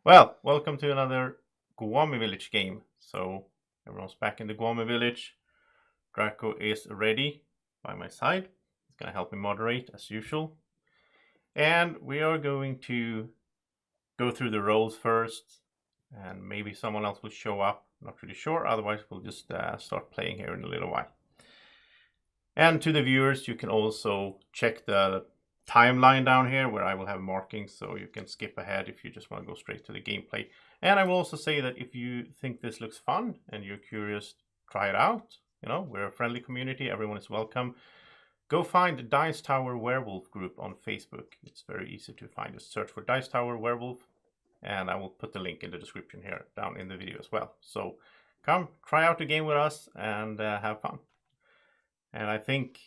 Well, welcome to another Guami Village game. So everyone's back in the Guami Village. Draco is ready by my side. He's gonna help me moderate as usual. And we are going to go through the roles first, and maybe someone else will show up. Not really sure. Otherwise, we'll just start playing here in a little while. And to the viewers, you can also check the timeline down here where I will have markings, so you can skip ahead if you just want to go straight to the gameplay. And I will also say that if you think this looks fun and you're curious, try it out. You know, we're a friendly community, everyone is welcome. Go find the Dice Tower Werewolf group on Facebook. It's very easy to find. Just search for Dice Tower Werewolf, and I will put the link in the description here down in the video as well. So come try out the game with us and have fun. And I think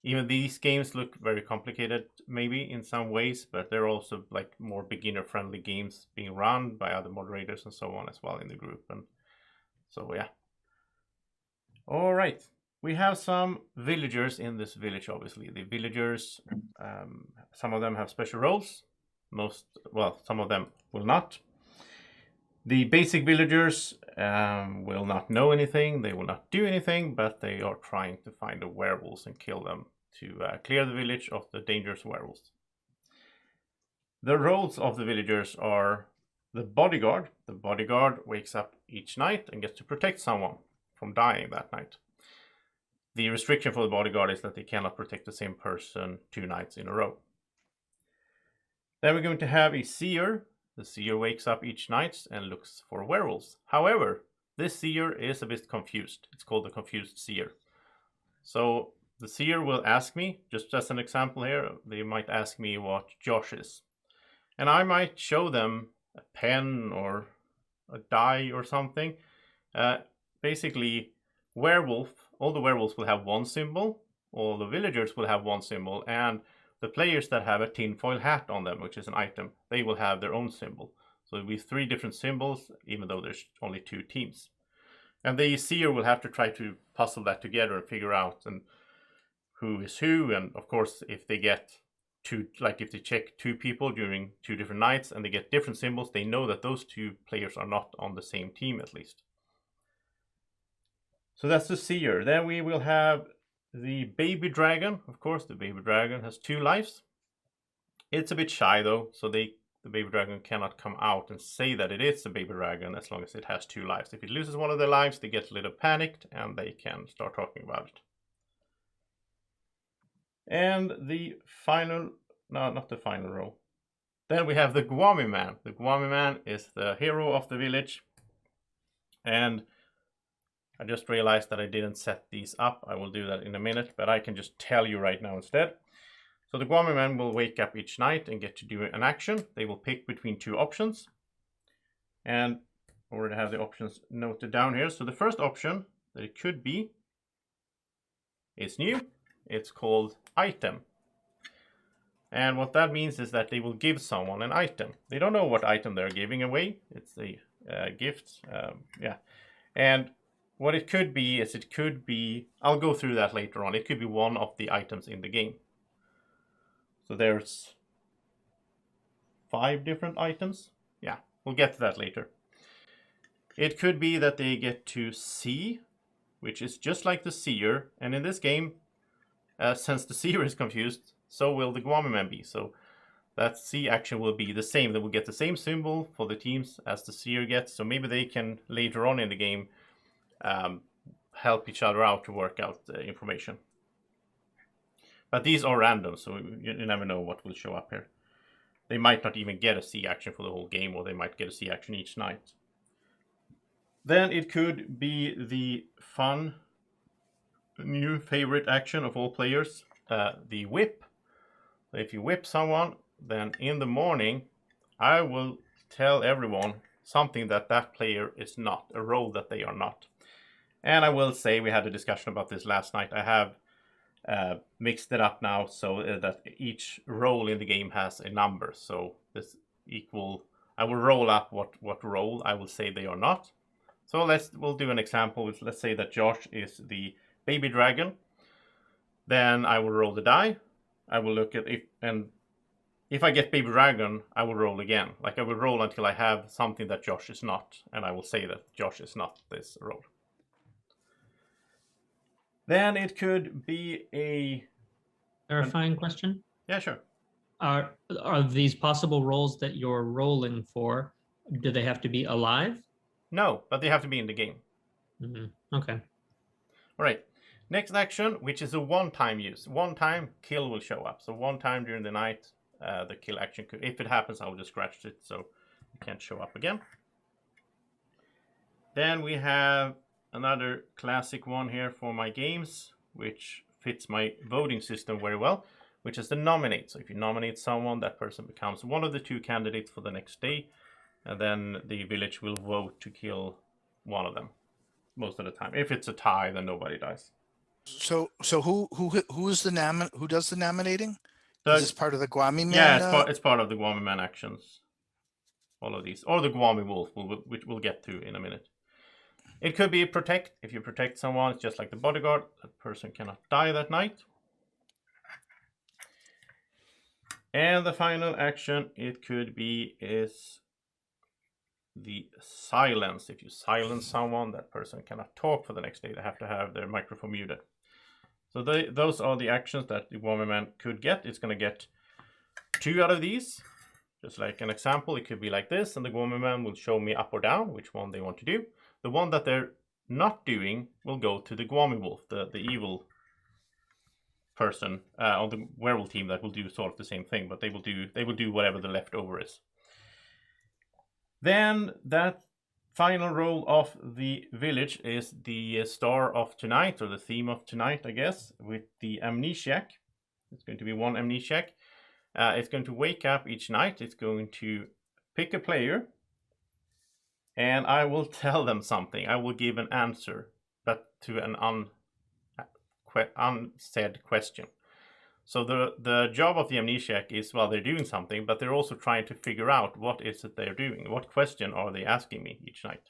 even these games look very complicated, maybe in some ways, but they're also like more beginner-friendly games being run by other moderators and so on as well in the group. And so, yeah. All right, we have some villagers in this village. Obviously, the villagers, some of them have special roles. Some of them will not. The basic villagers will not know anything, they will not do anything, but they are trying to find the werewolves and kill them to clear the village of the dangerous werewolves. The roles of the villagers are the bodyguard. The bodyguard wakes up each night and gets to protect someone from dying that night. The restriction for the bodyguard is that they cannot protect the same person 2 nights in a row. Then we're going to have a seer. The seer wakes up each night and looks for werewolves. However, this seer is a bit confused. It's called the confused seer. So the seer will ask me, just as an example here, they might ask me what Josh is. And I might show them a pen or a die or something. Basically, werewolf, all the werewolves will have one symbol, all the villagers will have one symbol, and the players that have a tinfoil hat on them, which is an item, they will have their own symbol. So it'll be 3 different symbols, even though there's only 2 teams. And the seer will have to try to puzzle that together and figure out who is who. And of course, if they get if they check 2 people during 2 different nights and they get different symbols, they know that those 2 players are not on the same team at least. So that's the seer. Then we will have the baby dragon. Of course, the baby dragon has 2 lives. It's a bit shy though, so the baby dragon cannot come out and say that it is a baby dragon as long as it has 2 lives. If it loses one of their lives, they get a little panicked and they can start talking about it. And the final, no, not the final row. Then we have the Guami man. The Guami man is the hero of the village. And I just realized that I didn't set these up. I will do that in a minute, but I can just tell you right now instead. So the Guami man will wake up each night and get to do an action. They will pick between 2 options. And I already have the options noted down here. So the first option that it could be is new. It's called item. And what that means is that they will give someone an item. They don't know what item they're giving away. It's a gift. Yeah. And what it could be is I'll go through that later on. It could be one of the items in the game. So there's 5 different items. Yeah, we'll get to that later. It could be that they get to see, which is just like the seer. And in this game, since the seer is confused, so will the Guami man be. So that see action will be the same. They will get the same symbol for the teams as the seer gets. So maybe they can later on in the game help each other out to work out information. But these are random, so you never know what will show up here. They might not even get a C action for the whole game, or they might get a C action each night. Then it could be the fun new favorite action of all players, the whip. If you whip someone, then in the morning I will tell everyone something that player is not, a role that they are not. And I will say, we had a discussion about this last night, I have mixed it up now so that each role in the game has a number. So this I will roll up what role I will say they are not. So we'll do an example. Let's say that Josh is the baby dragon. Then I will roll the die. I will look at it, and if I get Baby Dragon, I will roll again. Like, I will roll until I have something that Josh is not, and I will say that Josh is not this roll. Then it could be a Clarifying question. Yeah, sure. Are these possible rolls that you're rolling for, do they have to be alive? No, but they have to be in the game. Okay. All right. Next action, which is a one-time use. One time, kill will show up. So one time during the night, the kill action could. If it happens, I will just scratch it so it can't show up again. Then we have another classic one here for my games, which fits my voting system very well, which is the nominate. So if you nominate someone, that person becomes one of the 2 candidates for the next day, and then the village will vote to kill one of them most of the time. If it's a tie, then nobody dies. So who is the who does the nominating? So, is this part of the Guami man? Yeah, it's part of the Guami man actions. All of these, or the Guami wolf, which we'll get to in a minute. It could be protect. If you protect someone, it's just like the bodyguard. That person cannot die that night. And the final action it could be is the silence. If you silence someone, that person cannot talk for the next day. They have to have their microphone muted. So those are the actions that the Guami man could get. It's going to get 2 out of these. Just like an example, it could be like this, and the Guami man will show me up or down which one they want to do. The one that they're not doing will go to the Guami wolf, the evil person on the werewolf team that will do sort of the same thing, but they will do whatever the leftover is. Then that final roll of the village is the star of tonight, or the theme of tonight, I guess, with the Amnesiac. It's going to be 1 Amnesiac. It's going to wake up each night. It's going to pick a player, and I will tell them something. I will give an answer, but to an unsaid question. So the job of the Amnesiac is, well, they're doing something, but they're also trying to figure out what is it they're doing. What question are they asking me each night?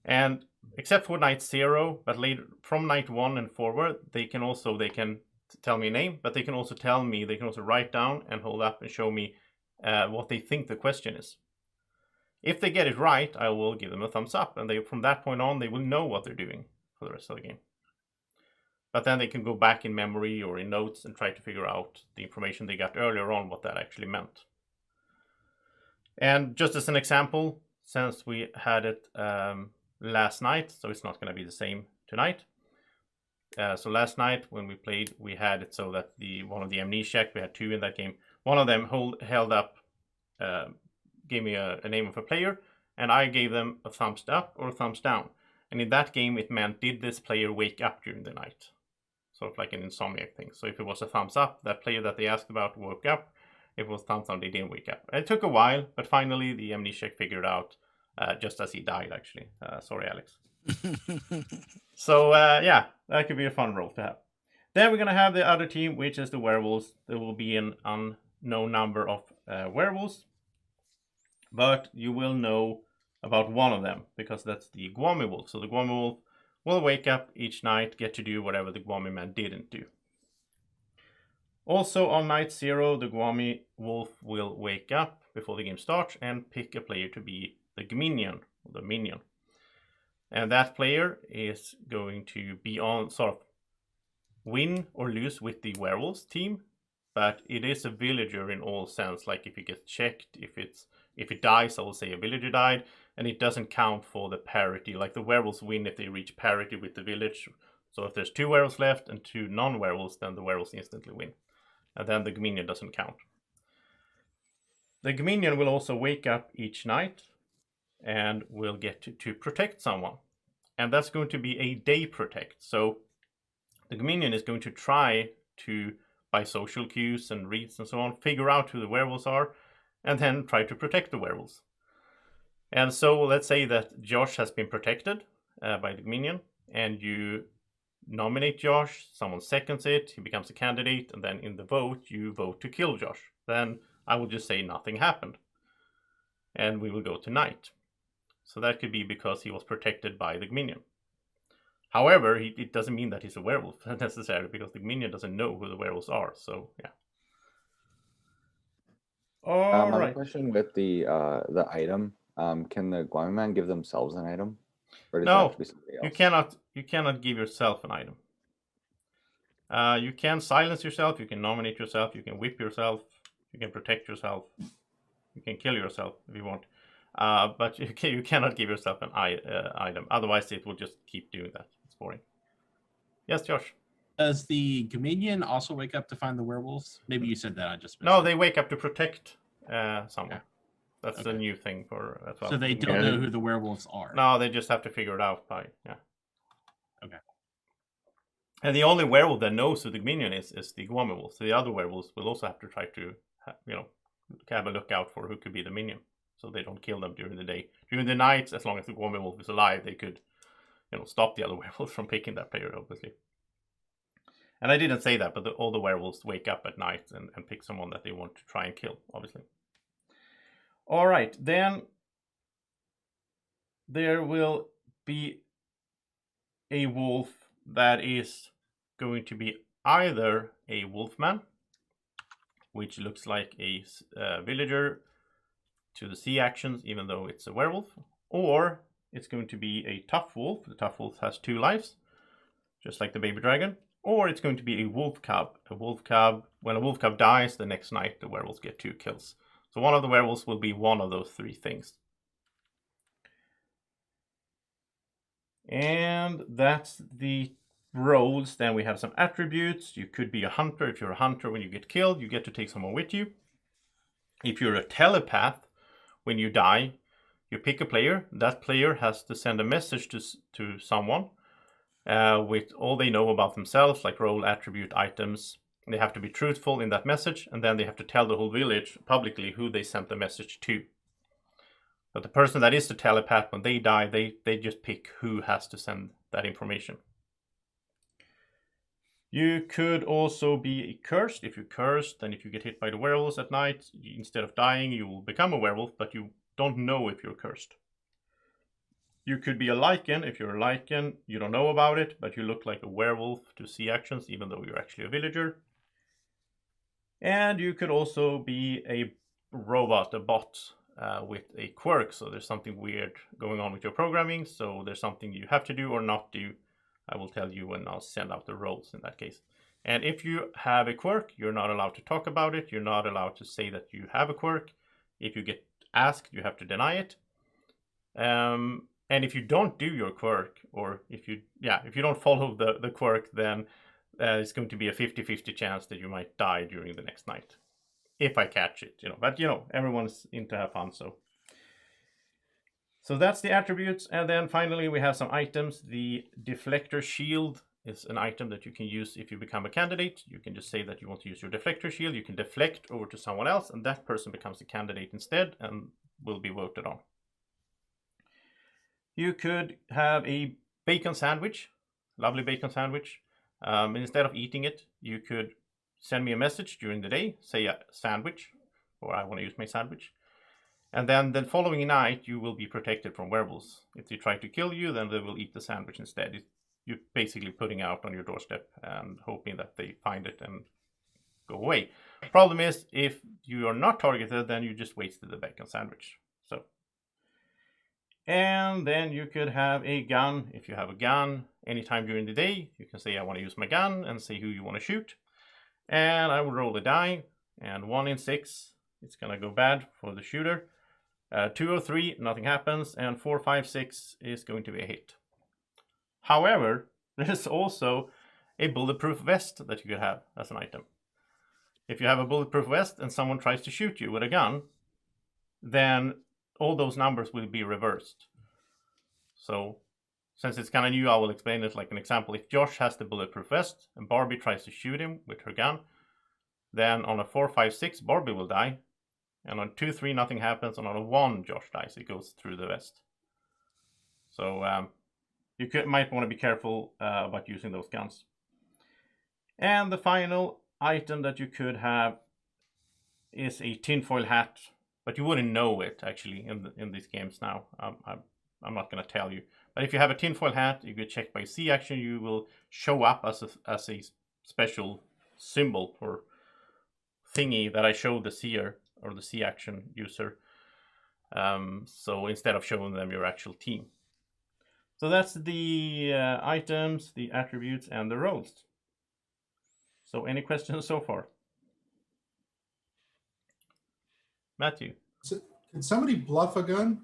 And except for night 0, but later from night 1 and forward, they can tell me a name, but they can also write down and hold up and show me what they think the question is. If they get it right, I will give them a thumbs up, and from that point on, they will know what they're doing for the rest of the game. But then they can go back in memory or in notes and try to figure out the information they got earlier on, what that actually meant. And just as an example, since we had it last night, so it's not going to be the same tonight. So last night when we played, we had it so that one of the Amnesiac, we had 2 in that game. One of them held up, gave me a name of a player, and I gave them a thumbs up or a thumbs down. And in that game, it meant, did this player wake up during the night? Sort of like an Insomniac thing. So if it was a thumbs up, that player that they asked about woke up. If it was thumbs down, they didn't wake up. And it took a while, but finally the Amnesiac figured out just as he died, actually. Sorry, Alex. So, yeah, that could be a fun role to have. Then we're going to have the other team, which is the werewolves. There will be an unknown number of werewolves, but you will know about one of them, because that's the Guami wolf. So the Guami wolf will wake up each night, get to do whatever the Guami man didn't do. Also on night 0, the Guami wolf will wake up before the game starts and pick a player to be the minion, or the minion. And that player is going to be on sort of win or lose with the werewolves team, but it is a villager in all sense. Like if it gets checked, if it dies, I will say a villager died, and it doesn't count for the parity. Like the werewolves win if they reach parity with the village. So if there's 2 werewolves left and 2 non-werewolves, then the werewolves instantly win. And then the minion doesn't count. The minion will also wake up each night and will get to protect someone. And that's going to be a day protect. So the minion is going to try to, by social cues and reads and so on, figure out who the werewolves are, and then try to protect the werewolves. And so let's say that Josh has been protected by the minion, and you nominate Josh, someone seconds it, he becomes a candidate, and then in the vote, you vote to kill Josh. Then I will just say nothing happened. And we will go to night. So that could be because he was protected by the minion. However, it doesn't mean that he's a werewolf necessarily, because the minion doesn't know who the werewolves are. So, yeah. All I have a right. question with the item. Can the Guami Man give themselves an item, or does it have to No, be somebody you else? cannot give yourself an item. You can silence yourself, you can nominate yourself, you can whip yourself, you can protect yourself, you can kill yourself if you want. But you cannot give yourself an item. Otherwise, it will just keep doing that. It's boring. Yes, Josh. Does the Dominion also wake up to find the werewolves? Maybe you said that. I just missed No, it. they wake up to protect someone. Okay. That's a Okay. new thing for as well. So they don't know who the werewolves are. No, they just have to figure it out by Okay. And the only werewolf that knows who the minion is the Guami wolf. So the other werewolves will also have to try to have a look out for who could be the minion, so they don't kill them during the day. During the night, as long as the Guami wolf is alive, they could stop the other werewolves from picking that player, obviously. And I didn't say that, but all the werewolves wake up at night and pick someone that they want to try and kill, obviously. All right, then there will be a wolf that is going to be either a wolfman, which looks like a villager to the sea actions, even though it's a werewolf, or it's going to be a tough wolf. The tough wolf has 2 lives, just like the baby dragon. Or it's going to be a wolf cub. A wolf cub, when a wolf cub dies, the next night the werewolves get 2 kills. So one of the werewolves will be one of those 3 things. And that's the roles. Then we have some attributes. You could be a hunter. If you're a hunter, when you get killed, you get to take someone with you. If you're a telepath, when you die, you pick a player. That player has to send a message to someone with all they know about themselves, like role, attribute, items. They have to be truthful in that message, and then they have to tell the whole village publicly who they sent the message to. But the person that is the telepath, when they die, they just pick who has to send that information. You could also be cursed. If you're cursed, and if you get hit by the werewolves at night, instead of dying, you will become a werewolf, but you don't know if you're cursed. You could be a lichen. If you're a lichen, you don't know about it, but you look like a werewolf to see actions, even though you're actually a villager. And you could also be a robot, a bot, with a quirk. So there's something weird going on with your programming. So there's something you have to do or not do. I will tell you when I'll send out the roles in that case. And if you have a quirk, you're not allowed to talk about it. You're not allowed to say that you have a quirk. If you get asked, you have to deny it. And if you don't do your quirk, or if you don't follow the quirk, then it's going to be a 50-50 chance that you might die during the next night. If I catch it, But, everyone's into have fun, so. So that's the attributes. And then finally, we have some items. The deflector shield is an item that you can use if you become a candidate. You can just say that you want to use your deflector shield. You can deflect over to someone else, and that person becomes a candidate instead and will be voted on. You could have a bacon sandwich, lovely bacon sandwich. Instead of eating it, you could send me a message during the day, say a sandwich, or I want to use my sandwich. And then the following night, you will be protected from werewolves. If they try to kill you, then they will eat the sandwich instead. You're basically putting out on your doorstep and hoping that they find it and go away. Problem is, if you are not targeted, then you just wasted the bacon sandwich. So. And then you could have a gun. If you have a gun, anytime during the day, you can say I want to use my gun and say who you want to shoot. And I will roll a die, and 1 in 6, it's going to go bad for the shooter. 2 or 3, nothing happens, and 4, 5, 6 is going to be a hit. However, there's also a bulletproof vest that you could have as an item. If you have a bulletproof vest and someone tries to shoot you with a gun, then all those numbers will be reversed. So, since it's kind of new, I will explain it like an example. If Josh has the bulletproof vest and Barbie tries to shoot him with her gun, then on a 4, 5, 6, Barbie will die. And on 2, 3, nothing happens. And on a 1, Josh dies. It goes through the vest. So you might want to be careful about using those guns. And the final item that you could have is a tinfoil hat. But you wouldn't know it, actually, in these games now. I'm not going to tell you. But if you have a tinfoil hat, you get checked by C action, you will show up as a special symbol or thingy that I showed the seer or the C action user. So instead of showing them your actual team. So that's the items, the attributes, and the roles. So any questions so far? Matthew? So, can somebody bluff a gun?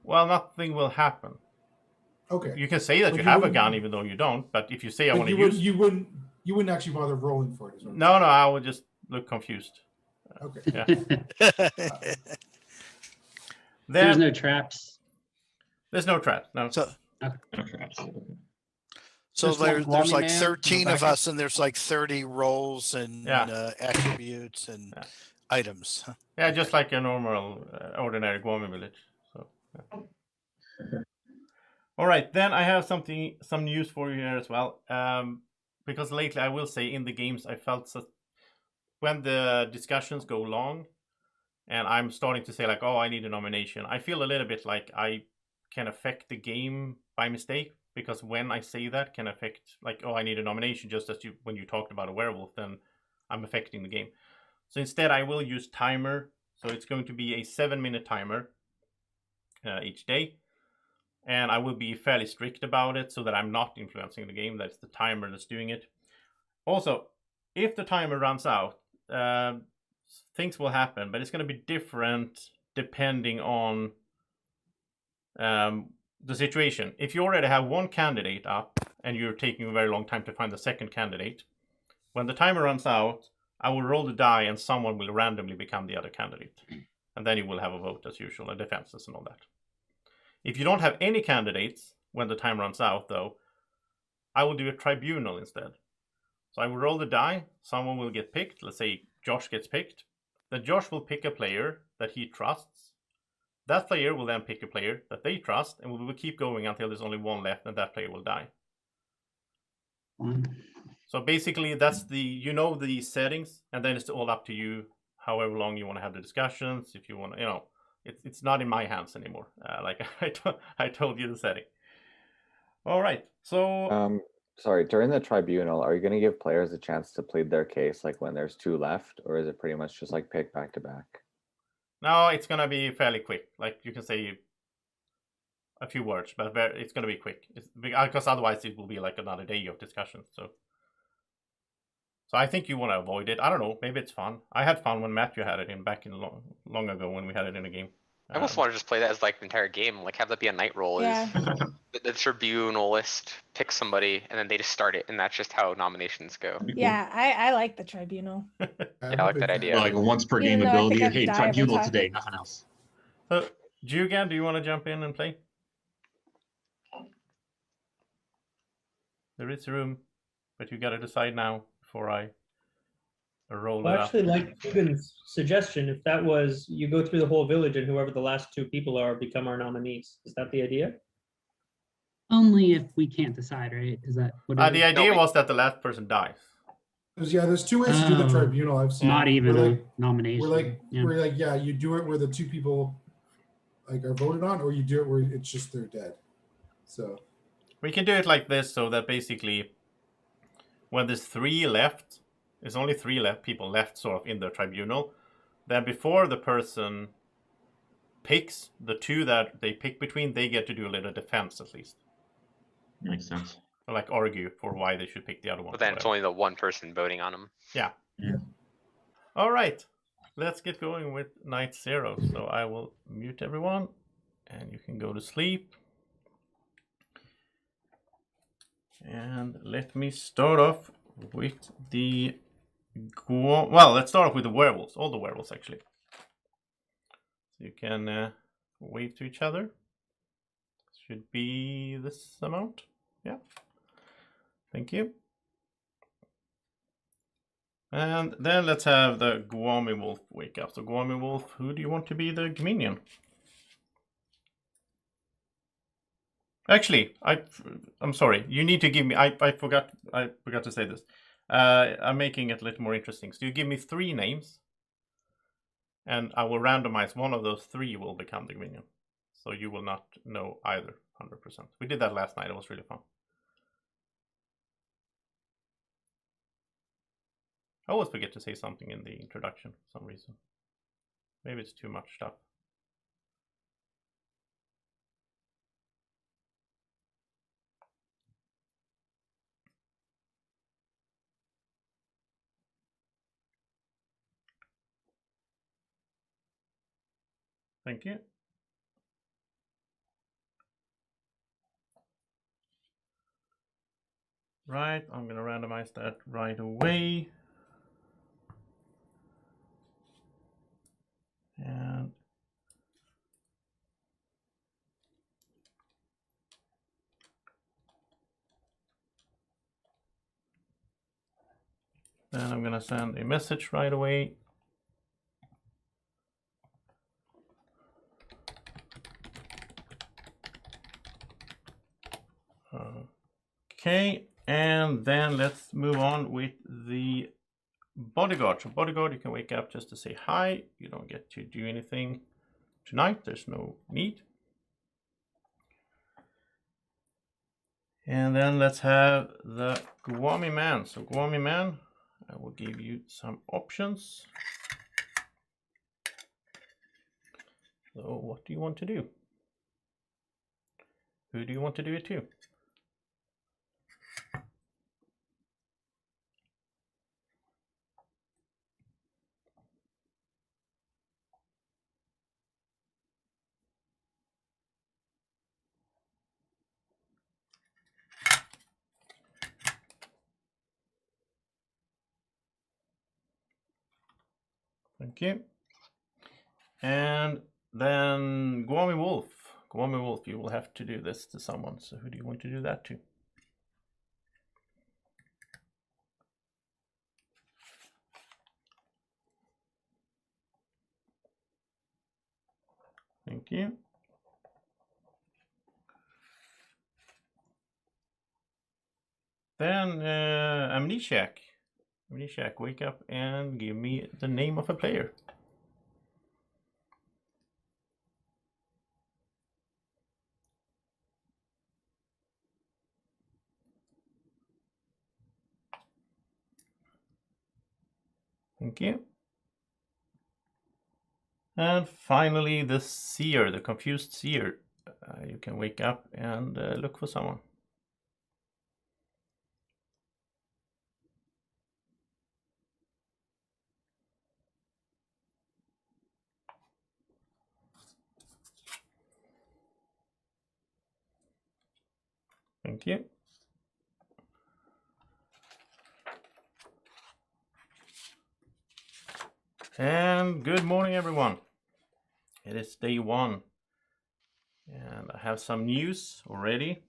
Well, nothing will happen. Okay. You can say that But you you have a wouldn't- gun even though you don't, but if you say I But want to you use... you wouldn't actually bother rolling for it as well. No, I would just look confused. Okay. Yeah. There's Then no traps. there's no trap. No. So, Okay, no traps. so Just one there's Guami like man, no 13 of backup? us, and there's like 30 roles and Yeah. attributes and Yeah. items. Yeah, just like a normal, ordinary Guami village. So, yeah. All right, then I have some news for you here as well. Because lately, I will say, in the games, I felt when the discussions go long, and I'm starting to say like, oh, I need a nomination. I feel a little bit like I can affect the game by mistake, because when I say that can affect like, oh, I need a nomination, just as when you talked about a werewolf, then I'm affecting the game. So instead, I will use timer. So it's going to be a 7-minute timer each day. And I will be fairly strict about it so that I'm not influencing the game. That's the timer that's doing it. Also, if the timer runs out, things will happen, but it's going to be different depending on the situation. If you already have one candidate up and you're taking a very long time to find the second candidate, when the timer runs out, I will roll the die and someone will randomly become the other candidate. And then you will have a vote as usual, and defenses and all that. If you don't have any candidates when the time runs out, though, I will do a tribunal instead. So I will roll the die, someone will get picked. Let's say Josh gets picked. Then Josh will pick a player that he trusts. That player will then pick a player that they trust, and we will keep going until there's only one left, and that player will die. So basically, that's the settings, and then it's all up to you, however long you want to have the discussions. If you want to, it's not in my hands anymore. Like I told you the setting. All right. So Sorry, during the tribunal, are you going to give players a chance to plead their case like when there's 2 left, or is it pretty much just like pick back to back? no, it's gonna be fairly quick. Like you can say a few words, but it's gonna be quick. Because otherwise it will be like another day of discussion. So I think you want to avoid it. I don't know. Maybe it's fun. I had fun when Matthew had it back in long ago when we had it in a game. I almost want to just play that as like the entire game, like have that be a night roll. Yeah. Is the tribunal list, pick somebody, and then they just start it, and that's just how nominations go. Yeah, I like the tribunal. Yeah, I like that idea. Like a once per game Even though I ability. think I'd Hey, die every tribunal time. today, nothing else. So, Jugan, do you want to jump in and play? There is room, but you got to decide now before I roll Well, it up. actually, like Ruben's suggestion, if that was you go through the whole village and whoever the last 2 people are become our nominees. Is that the idea? Only if we can't decide, right? Is that what it The is? idea No, was that the last person dies. There's 2 ways to do the Oh. tribunal. I've seen. Not even Where, a like, nomination. Where like, yeah, you do it where the 2 people like are voted on, or you do it where it's just they're dead. So We can do it like this, so that basically, when there's 3 left, there's only 3 people left, sort of in the tribunal. Then before the person picks the 2 that they pick between, they get to do a little defense at least, Makes sense. or like argue for why they should pick the other one. But then it's only the one person voting on them. Yeah. All right, let's get going with night 0. So I will mute everyone, and you can go to sleep. And let me start off with the let's start off with the werewolves. All the werewolves, actually. So you can wave to each other. Should be this amount. Yeah. Thank you. And then let's have the Guami wolf wake up. So Guami wolf, who do you want to be the minion? Actually, I'm sorry. You need to give me. I forgot to say this. I'm making it a little more interesting. So you give me 3 names, and I will randomize one of those 3 will become the minion. So you will not know either 100%. We did that last night. It was really fun. I always forget to say something in the introduction for some reason. Maybe it's too much stuff. Thank you. Right, I'm gonna randomize that right away. And then I'm gonna send a message right away. Okay, and then let's move on with the bodyguard. So bodyguard, you can wake up just to say hi. You don't get to do anything tonight. There's no need. And then let's have the Guami man. So Guami man, I will give you some options. So what do you want to do? Who do you want to do it to? Thank you. And then Guami Wolf. Guami Wolf, you will have to do this to someone. So who do you want to do that to? Thank you. Then Amnesiac. Amnesiac, wake up and give me the name of a player. Thank you. And finally, the seer, the confused seer. You can wake up and look for someone. Thank you. And good morning, everyone. It is day one, and I have some news already.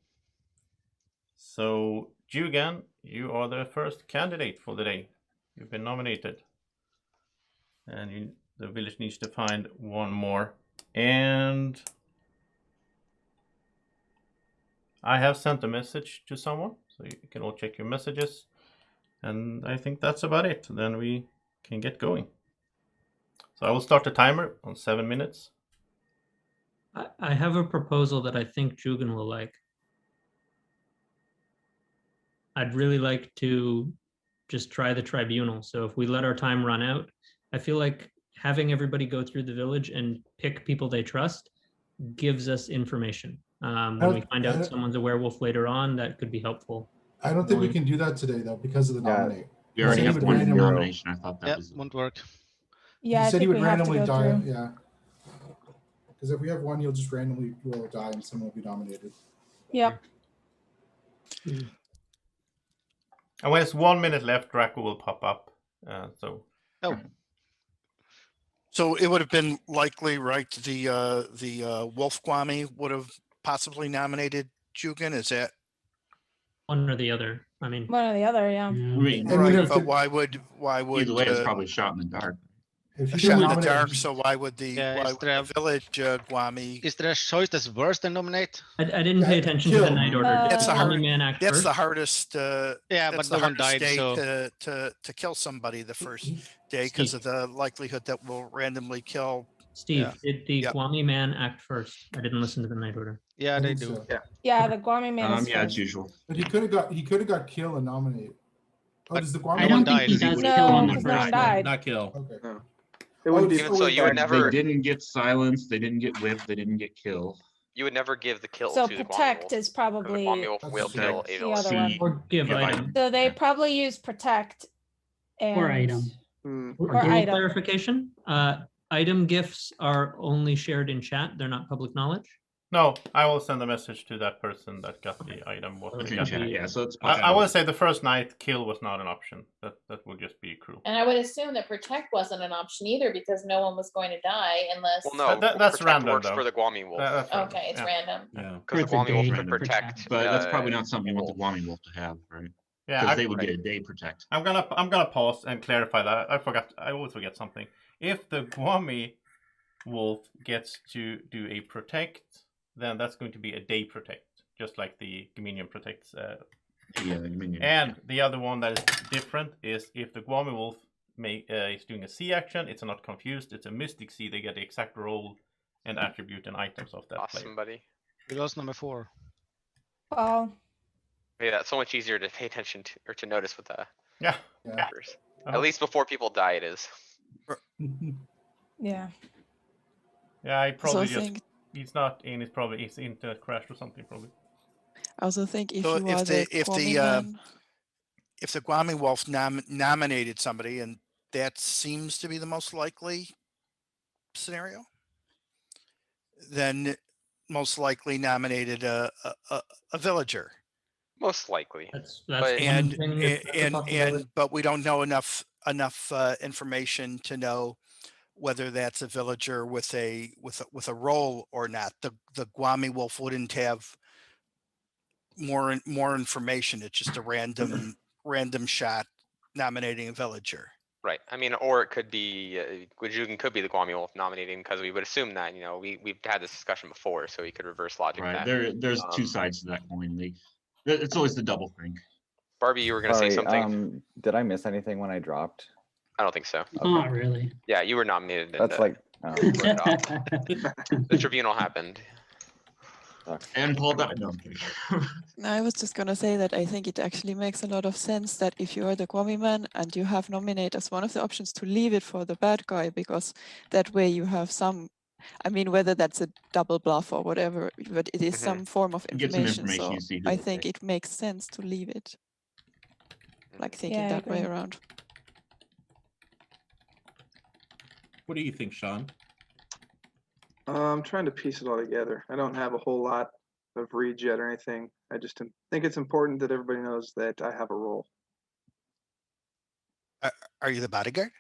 So, Jugan, you are the first candidate for the day. You've been nominated, and the village needs to find one more. And I have sent a message to someone, so you can all check your messages. And I think that's about it. Then we can get going. So I will start the timer on 7 minutes. I have a proposal that I think Jugan will like. I'd really like to just try the tribunal. So if we let our time run out, I feel like having everybody go through the village and pick people they trust gives us information. When we find out someone's a werewolf later on, that could be helpful. I don't think we can do that today though because of the Yeah. nominate. We You already said have you would one randomly- nomination. I thought that Yeah, was. won't work. Yeah, You I said he think would we have to randomly go die. through. Yeah. Because if we have one, he'll just randomly roll a die and someone will be nominated. Yep. And when it's 1 minute left, Draco will pop up. So it would have been likely, right? The Wolf Guami would have possibly nominated Jugan. Is that One or the other. I mean, One or the other, yeah. I mean, And right? if But it- why would either way, it's probably shot in the dark. If a you shot can in the nominate, dark? So why would the Yeah, why is would there the village Guami? Is there a choice that's worse than nominate? I didn't pay Yeah, attention to the kill. night order. Did That's the the Army hard- Man act That's first? the hardest. Yeah, That's but the no one hardest died, day so to kill somebody the first day because of the likelihood that we'll randomly kill. Steve, Yeah. did the Yep. Guami Man act first? I didn't listen to the night order. yeah, I they think do. so. Yeah, the Guami man is Yeah, as first. usual. But he could have got kill and nominate. Oh, does the I Guami don't die? think he does No, kill on the because no first one one. died. Not kill. Okay. No. It would be it's Even so, you would like- never- They didn't get silenced. They didn't get whipped. They didn't get killed. You would never give the kill So to the Guami protect Wolf. is 'cause the probably Guami Wolf That's will the kill a the villain. other one. Or give Yeah, item. So they Yeah. probably use protect and Or item. Mm. Or A little item. clarification, item gifts are only shared in chat. They're not public knowledge. No, I will send a message to that person that got the item. What It's they in got. chat. Yeah, so it's I possible. will say the first night kill was not an option. That would just be cruel. And I would assume that protect wasn't an option either because no one was going to die unless. Well, no, That's protect random, works though. for the Guami Wolf. That's random, Okay, it's yeah. random. Yeah. Because It's the a Guami Wolf day could protect. But that's probably not something you want the Wolf. Guami Wolf to have, right? Yeah, Because I- they would get a day protect. I'm gonna pause and clarify that. I forgot. I always forget something. If the Guami Wolf gets to do a protect, then that's going to be a day protect, just like the Dominion protects. Yeah, the minion. And the other one that is different is if the Guami Wolf is doing a C action, it's not confused. It's a Mystic C. They get the exact role and attribute and items of that player. Awesome, buddy. We lost number 4. Paul. Yeah, that's so much easier to pay attention to or to notice with the Yeah. numbers. Uh-huh. At least before people die, it is. Yeah. Yeah, I probably So just think- he's not in. It's probably his internet crashed or something. Probably. I also think if So you are the Guami man, if the Guami Wolf nominated somebody, and that seems to be the most likely scenario, then most likely nominated a villager. Most likely. That's But- one And thing that's a possibility. but we don't know enough information to know whether that's a villager with a role or not. The Guami Wolf wouldn't have more information. It's just a random shot nominating a villager. Right. I mean, or it could be Gujugan could be the Guami Wolf nominating because we would assume that we've had this discussion before, so we could reverse logic Right. that. There's two sides to that coin. It's always the double thing. Barbie, you were gonna say something. Did I miss anything when I dropped? I don't think so. Not really. Yeah, you were nominated. That's like. The tribunal happened. And Paul died. No, I'm kidding. no, I was just gonna say that I think it actually makes a lot of sense that if you are the Guami man and you have nominate as one of the options to leave it for the bad guy, because that way you have some. I mean, whether that's a double bluff or whatever, but it is some form of You get some information. information, So you see who I they think pick. it makes sense to leave it. Like thinking Yeah, I that way agree. around. What do you think, Sean? I'm trying to piece it all together. I don't have a whole lot of reads yet or anything. I just think it's important that everybody knows that I have a role. Are you the bodyguard?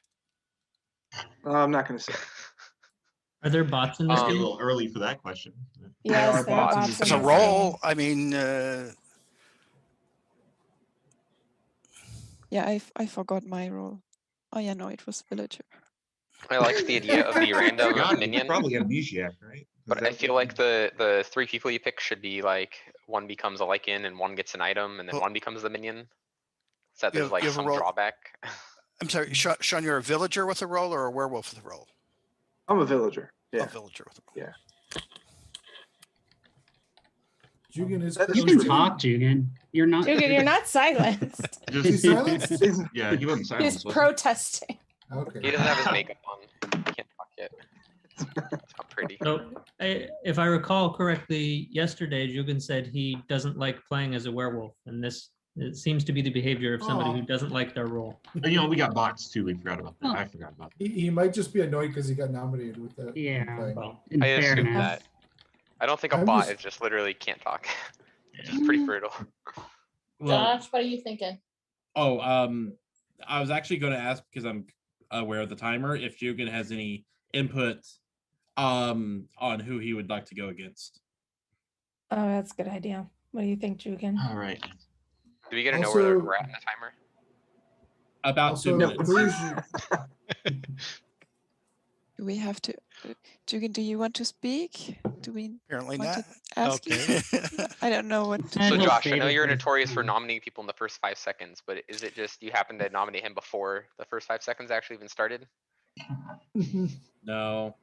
I'm not going to say. Are there bots in this It's a game? little early for that question. Yes, there are bots in It's a this game. role. I mean, Yeah, I forgot my role. Oh yeah, no, it was villager. I like the idea of the random God, minion, probably Amnesiac, right? but I feel like the 3 people you pick should be like one becomes a Lycan and one gets an item and then Well- one becomes the minion. So that You there's have- like you have a some role- drawback. I'm sorry, Sean, you're a villager with a role or a werewolf with a role? I'm a villager. Yeah. A villager with a role. Yeah. Jugan is. That is You can talk, Jugan. You're not. Jugan, you're not silenced. He's silenced? Yeah, he wasn't silenced. He's was he? protesting. Okay. He doesn't have his makeup on. He can't talk yet. It's not pretty. So, if I recall correctly, yesterday Jugan said he doesn't like playing as a werewolf, and it seems to be the behavior of somebody who doesn't like their role. But, we got bots too. We forgot about that. I forgot about that. He might just be annoyed because he got nominated with that. Yeah. thing. Well, In I assume fairness. that. I don't think a I bot was- is just literally can't talk. Which is pretty brutal. Josh, what are you thinking? Oh, I was actually going to ask because I'm aware of the timer. If Jugan has any input, on who he would like to go against. Oh, that's a good idea. What do you think, Jugan? All right. Do we get to know where Also- we're at in the timer? About 2 Also, minutes. Persian, Do we have to? Jugan, do you want to speak? Do we Apparently want not. to ask Okay. you? I don't know what to And So do. he'll Josh, I say know that you're there's- notorious for nominating people in the first 5 seconds, but is it just you happen to nominate him before the first 5 seconds actually even started? No.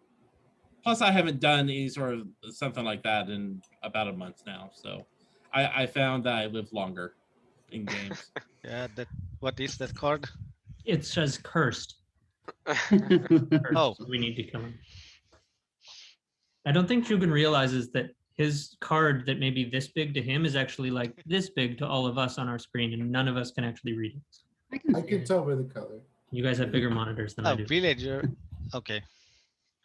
Plus, I haven't done any sort of something like that in about a month now. So I found that I live longer. in games. Yeah, that. What is that card? It says cursed. Oh. We need to kill him. I don't think Jugan realizes that his card that may be this big to him is actually like this big to all of us on our screen, and none of us can actually read it. I can tell by the color. You guys have bigger monitors than I A do. villager. Okay.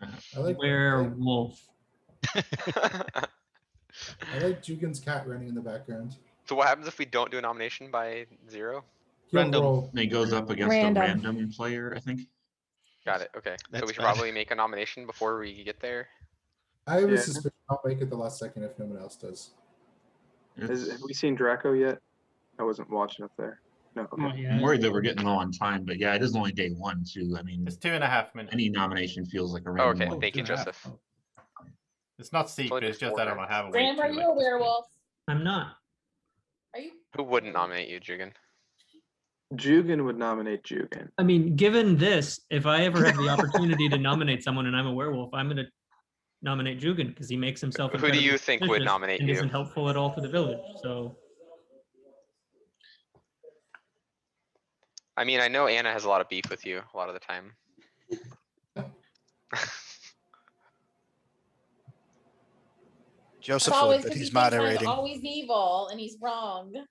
I like Werewolf. I like Jugan's cat running in the background. So what happens if we don't do a nomination by 0? He'll Random. roll. And it goes up against Random. a random player, I think. Got it. Okay. So That's we should bad. probably make a nomination before we get there. I have a Yeah. suspicion I'll make it the last second if no one else does. Have we seen Draco yet? I wasn't watching up there. No. Okay. Oh, yeah. I'm worried that we're getting low on time, but yeah, it is only day one too. I mean, It's 2.5 minutes. any nomination feels like a Oh, random okay. one. Thank you, 2.5. Joseph. Oh. It's not secret, it's just that I don't have a way Graham, to, are you like, a display it. werewolf? I'm not. Are you? Who wouldn't nominate you, Jugan? Jugan would nominate Jugan. I mean, given this, if I ever have the opportunity to nominate someone and I'm a werewolf, I'm going to nominate Jugan because he makes himself. Who do you incredibly think would suspicious nominate and you? isn't helpful at all to the village. So I mean, I know Anna has a lot of beef with you a lot of the time. Joseph It's always would, but 'cause he he's thinks I'm moderating. always evil and he's wrong.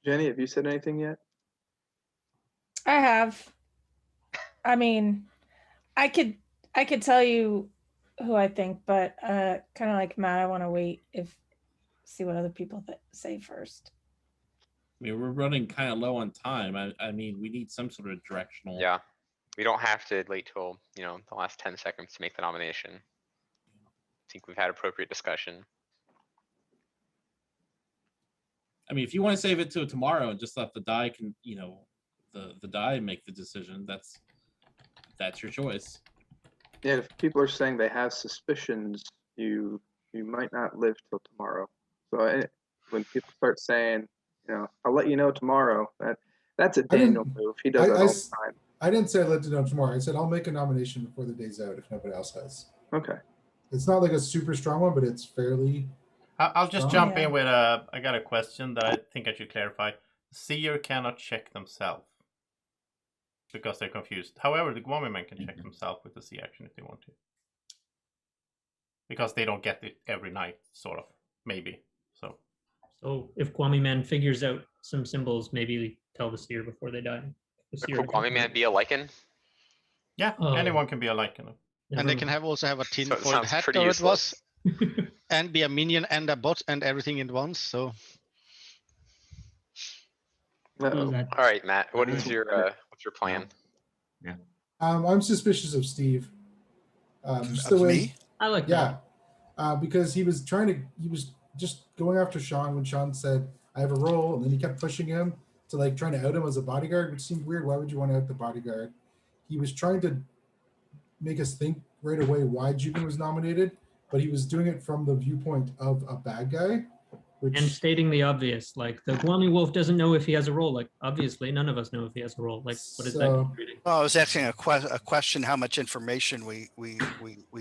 Jenny, have you said anything yet? I have. I mean, I could tell you who I think, but kind of like Matt, I want to wait see what other people say first. I mean, we're running kind of low on time. I mean, we need some sort of directional. Yeah. We don't have to wait till, the last 10 seconds to make the nomination. I think we've had appropriate discussion. I mean, if you want to save it to tomorrow and just let the die the die make the decision, that's your choice. Yeah, if people are saying they have suspicions, you might not live till tomorrow. So when people start saying, I'll let you know tomorrow, that's a Daniel move. He does that all the time. I didn't say I'd let you know tomorrow. I said I'll make a nomination before the day's out if nobody else has. Okay. It's not like a super strong one, but it's fairly. I'll just strong. jump in with I got a question that I think I should clarify. Seer cannot check themselves because they're confused. However, the Gwami men can check themselves with the C action if they want to. Because they don't get it every night, sort of. Maybe. So if Kwame Man figures out some symbols, maybe tell the seer before they die. Could Gwami man be a lichen? Yeah, anyone can be a lichen. And they can also have a tinfoil sounds hat, pretty or useless. it was, and be a minion and a bot and everything in once. So. Uh-oh. All right, Matt. What's your plan? Yeah. I'm suspicious of Steve. Just Of the way. me? I like Yeah, because he was just going after Sean when Sean said, I have a role, and then he kept pushing him to trying to out him as a bodyguard, which seemed weird. Why would you want to out the bodyguard? He was trying to make us think right away why Jugan was nominated, but he was doing it from the viewpoint of a bad guy. And stating the obvious, like the Gwami wolf doesn't know if he has a role. Like obviously, none of us know if he has a role. Like what is that? Well, I was asking a question: how much information we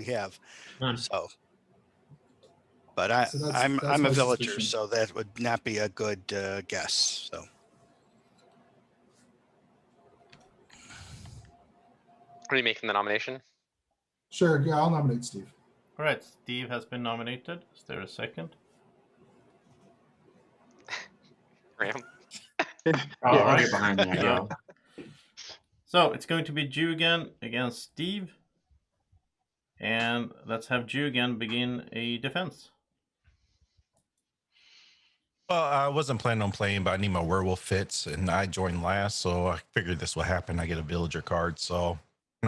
have. None. So, but that's I'm a my villager, suspicion. so that would not be a good guess. So, Are you making the nomination? Sure, yeah, I'll nominate Steve. All right, Steve has been nominated. Is there a second? Graham? I'll get behind that. Yeah. So it's going to be Jugan against Steve. And let's have Jugan begin a defense. Well, I wasn't planning on playing, but I need my werewolf fits, and I joined last, so I figured this would happen. I get a villager card, and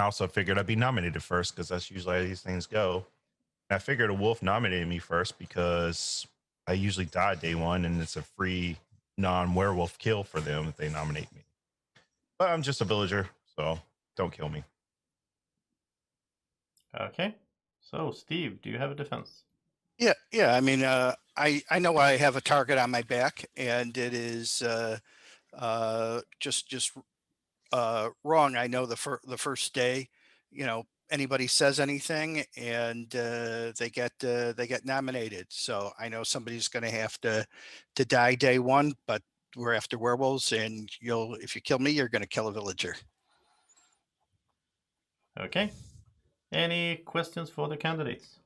I also figured I'd be nominated first because that's usually how these things go. And I figured a wolf nominated me first because I usually die day one, and it's a free non-werewolf kill for them if they nominate me. But I'm just a villager, so don't kill me. Okay. So, Steve, do you have a defense? yeah. I mean, I know I have a target on my back, and it is just wrong. I know the first day anybody says anything and they get nominated. So I know somebody's going to have to die day one, but we're after werewolves, and if you kill me, you're going to kill a villager. Okay. Any questions for the candidates?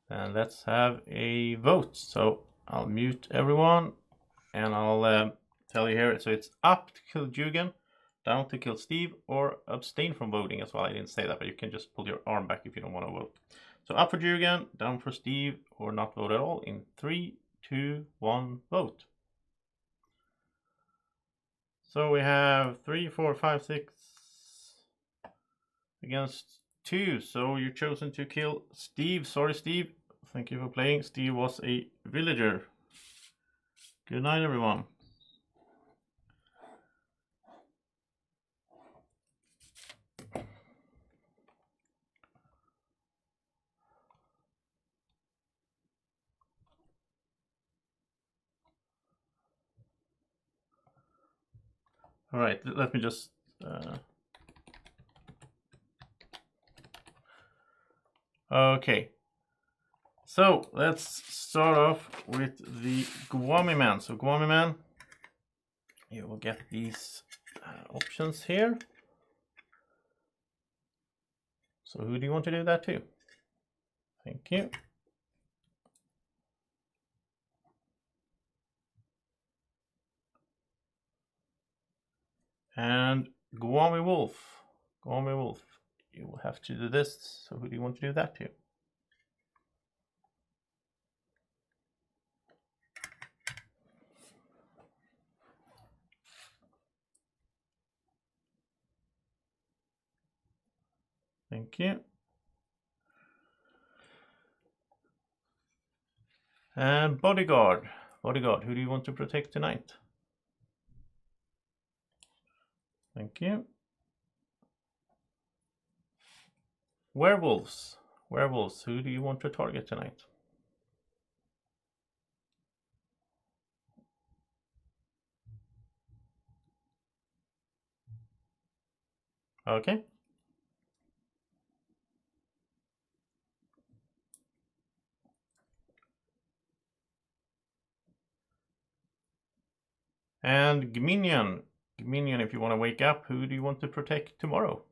And let's have a vote. So I'll mute everyone and I'll tell you here. So it's up to kill Jugan, down to kill Steve, or abstain from voting as well. I didn't say that, but you can just pull your arm back if you don't want to vote. So up for Jugan, down for Steve, or not vote at all in 3, 2, 1, vote. So we have 3, 4, 5, 6 against 2. So you're chosen to kill Steve. Sorry, Steve. Thank you for playing. Steve was a villager. Good night, everyone. All right, let me just okay. So let's start off with the Gwami Man. So Gwami Man, you will get these options here. So who do you want to do that to? Thank you. And Gwami Wolf. Gwami Wolf, you will have to do this. So who do you want to do that to? Thank you. And Bodyguard. Bodyguard, who do you want to protect tonight? Thank you. Werewolves. Werewolves, who do you want to target tonight? Okay. And Gminion. Gminion, if you want to wake up, who do you want to protect tomorrow?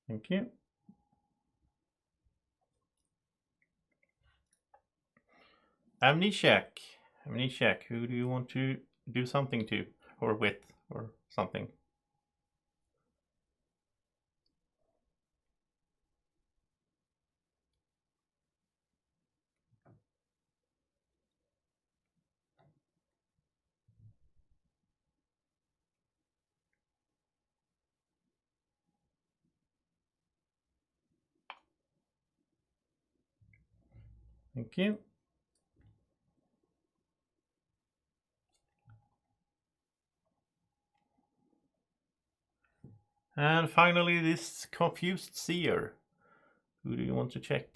Thank you. Amnesiac. Amnesiac, who do you want to do something to, or with, or something? Thank you. And finally, this confused seer. Who do you want to check?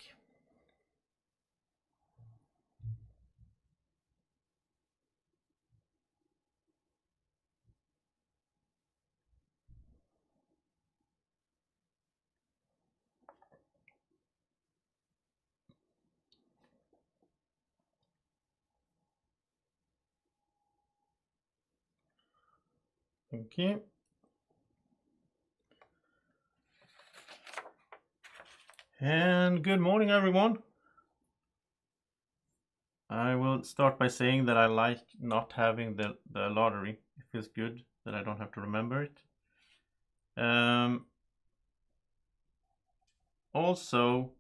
Thank you. And good morning, everyone. I will start by saying that I like not having the lottery. It feels good that I don't have to remember it. Also,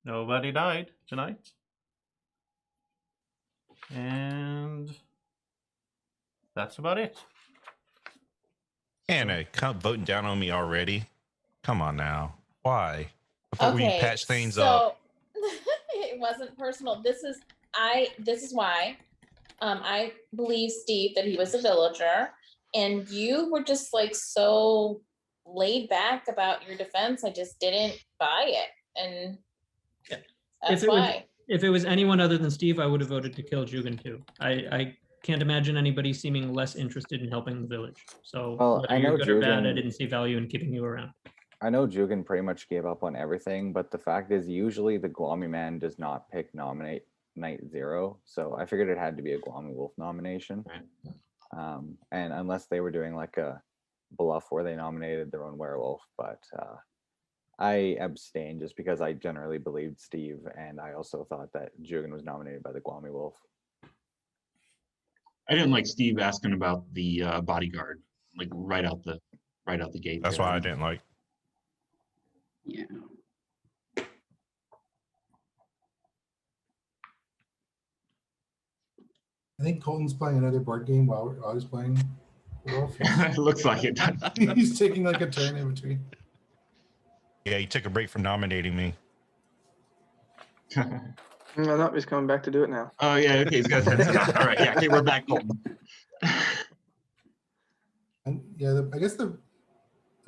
nobody died tonight. And that's about it. Anna, come voting down on me already. Come on now. Why? I thought we patched things up. It wasn't personal. This is why I believe, Steve, that he was a villager, and you were just like so laid back about your defense. I just didn't buy it, and that's why. If it was anyone other than Steve, I would have voted to kill Jugan too. I can't imagine anybody seeming less interested in helping the village. So Well, whether I know you're good or bad, I Jugen- didn't see value in keeping you around. I know Jugen pretty much gave up on everything, but the fact is usually the Guami man does not pick nominate Night Zero. So I figured it had to be a Guami Wolf nomination. And unless they were doing like a bluff where they nominated their own werewolf, but I abstained just because I generally believed Steve, and I also thought that Jugen was nominated by the Guami Wolf. I didn't like Steve asking about the bodyguard, like right out the gate. That's there. why I didn't like. Yeah. I think Colton's playing another board game while I was playing Wolf. It looks like it. He's taking like a turn in between. Yeah, he took a break from nominating me. I thought he's coming back to do it now. Oh yeah, okay, he's got that. All right, yeah, okay, we're back, Colton. And yeah, I guess the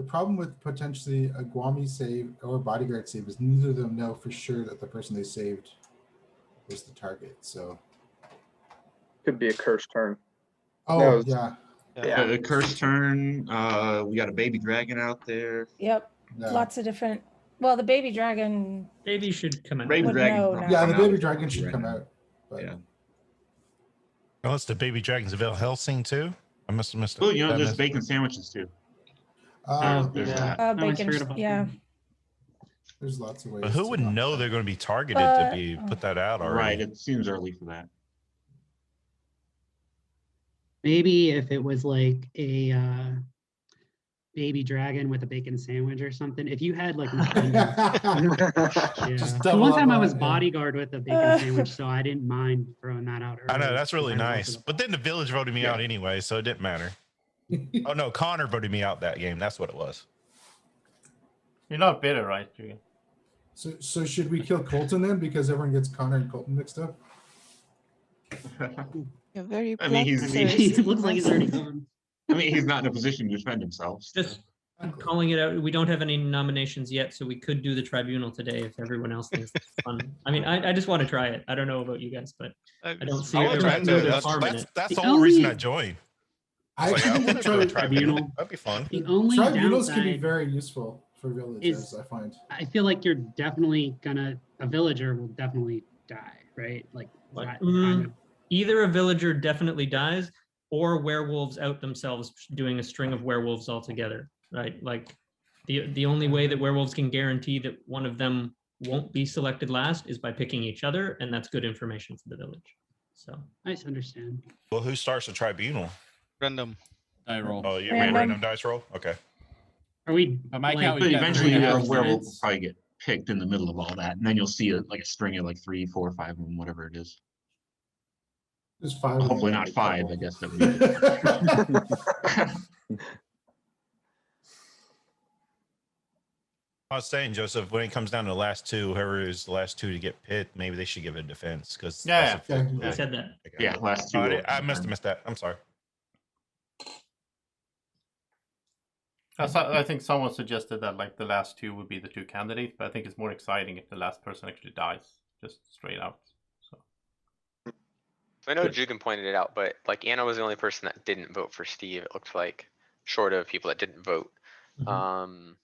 problem with potentially a Guami save or a bodyguard save is neither of them know for sure that the person they saved was the target. So Could be a curse turn. oh No, yeah. The curse turn. We got a baby dragon out there. Yep. Yeah. Lots of different. Well, the baby dragon. Baby should come out. Baby Would dragon. know probably now. Yeah, come the out baby dragon should right come now. out. But Yeah. Unless the baby dragons of El Helsing too. I must have missed it. Oh, you know, That there's missed- bacon sandwiches too. There's yeah. that. I Bacon. forgot about Yeah. that. there's lots of ways. But who to would not- know they're going to be targeted to be put that out already? Right, it seems early for that. Maybe if it was like a baby dragon with a bacon sandwich or something. If you had like yeah. Just The double one up time I on was it, yeah. bodyguard with a bacon sandwich, so I didn't mind throwing that out I know early, that's really 'cause I was nice. also the- But then the village voted me out anyway, so it didn't matter. Oh no, Connor voted me out that game. That's what it was. You're not bitter, right, Jugen? So should we kill Colton then because everyone gets Connor and Colton mixed up? You're very I mean, bloodthirsty. It looks like he's already gone. I mean, he's not in a position to defend himself. so. Just calling it out. We don't have any nominations yet, so we could do the tribunal today if everyone else thinks it's fun. I mean, I just want to try it. I don't know about you guys, but I don't see I it. want to try it no too. harm in it. That's The the whole reason only- I joined. I It's like, I actually want think to do a Tribunal. tribunal. That'd be fun. The only tribunals can be downside very useful for villages, is- I find. I feel like you're definitely a villager will definitely die, right? Like What? that kind of Either a villager definitely dies, or werewolves out themselves doing a string of werewolves all together, right? Like the only way that werewolves can guarantee that one of them won't be selected last is by picking each other, and that's good information for the village. So I understand. Well, who starts the tribunal? Random. Die roll. Oh, you Random. random dice roll? Okay. Are we By my like, count, But we've got eventually, 3.5 a werewolf will minutes. probably get picked in the middle of all that, and then you'll see a string of like 3, 4, 5 of them, whatever it is. There's 5. Well, of hopefully them, not like, 5. couple. I guess that would be. I was saying, Joseph, when it comes down to the last two, whoever is the last two to get picked, maybe they should give it a defense because Yeah, I said that. Yeah, last two. I must have missed that. I'm sorry. I think someone suggested that like the last two would be the two candidates, but I think it's more exciting if the last person actually dies, just straight out. So So I know Jugen pointed it out, but like Anna was the only person that didn't vote for Steve, it looked like, short of people that didn't vote. Mhm.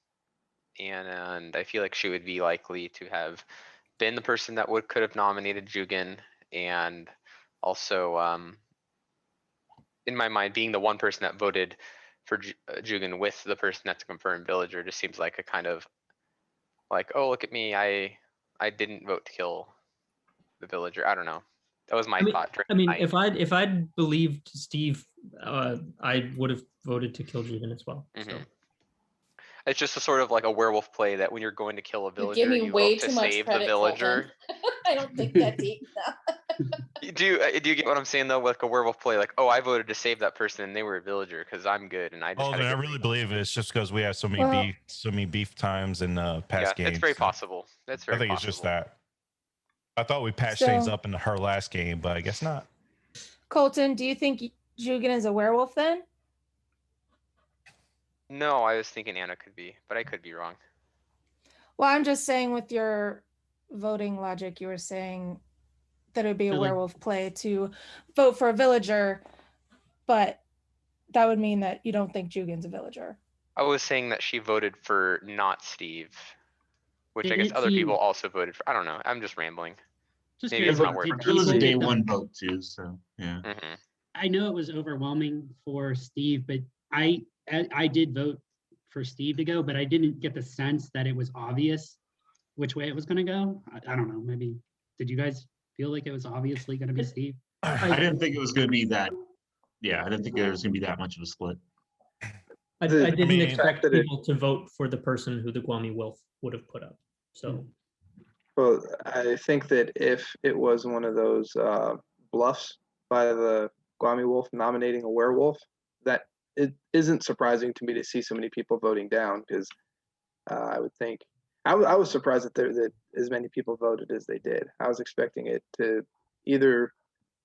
And I feel like she would be likely to have been the person that could have nominated Jugen, and also in my mind, being the one person that voted for Jugen with the person that's a confirmed villager just seems like a kind of like, oh, look at me, I didn't vote to kill the villager. I don't know. That was my thought. I mean, during the night. if I'd believed Steve, I would have voted to kill Juven as well. So. It's just a sort of like a werewolf play that when you're going to kill a You villager, give me you way hope to too much save the credit, villager. Colton. I don't think that deep. Do you get what I'm saying though? Like a werewolf play, like, oh, I voted to save that person and they were a villager because I'm good and I just. Oh, had a then I good really reason. believe it's just because we have so many beef times in past Yeah, games. it's very so possible. That's very I think possible. it's just that. I thought we patched things So- up in her last game, but I guess not. Colton, do you think Jugen is a werewolf then? No, I was thinking Anna could be, but I could be wrong. Well, I'm just saying with your voting logic, you were saying that it would be a So, like- werewolf play to vote for a villager, but that would mean that you don't think Jugin's a villager. I was saying that she voted for not Steve, which I guess It other people seemed- also voted for. I don't know. I'm just rambling. Just Maybe curious, it's not like, worth did it. It was a people day get the- one vote too, so yeah. Mhm. I know it was overwhelming for Steve, but I did vote for Steve to go, but I didn't get the sense that it was obvious which way it was going to go. I don't know. Maybe did you guys feel like it was obviously going to be Steve? I didn't think it was going to be that. Yeah, I didn't think there was going to be that much of a split. I The didn't mean- expect that it- people to vote for the person who the Guami Wolf would have put up. So Well, I think that if it was one of those bluffs by the Guami Wolf nominating a werewolf, that it isn't surprising to me to see so many people voting down, because I would think I was surprised that as many people voted as they did. I was expecting it to either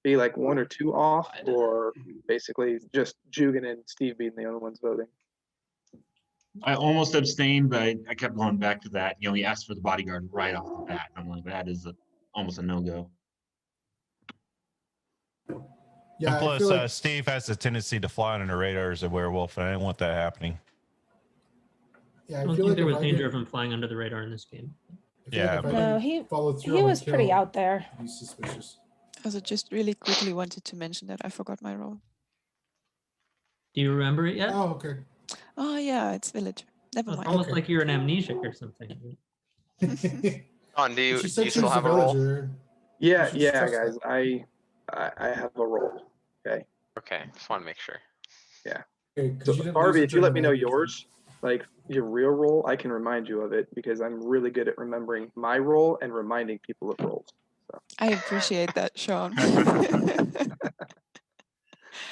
be like one or two off, or basically just Jugan and Steve being the only ones voting. I almost abstained, but I kept going back to that. You know, he asked for the bodyguard right off the bat. I'm like, that is almost a no-go. Yeah, And I plus, feel like Steve has a tendency to fly under the radar as a werewolf, and I didn't want that happening. yeah, I I don't feel think like there if was I danger did- of him flying under the radar in this game. I feel Yeah, like if I but- No, didn't follow through he on a was pretty kill, out there. I'd be suspicious. Also, just really quickly wanted to mention that I forgot my role. Do you remember it yet? Oh, okay. Oh yeah, it's villager. Never It's mind. almost Okay. like you're an amnesiac or something. Don, do you She said she still was a have a role? villager. Yeah, should yeah, trust guys. I have a role. Okay. Okay, just want to make sure. Okay, 'cause So you didn't Barbie, lose if you let me know during the yours, like your real role, I can remind you of it, because I'm really good at remembering my role and reminding people of roles. I appreciate that, Sean.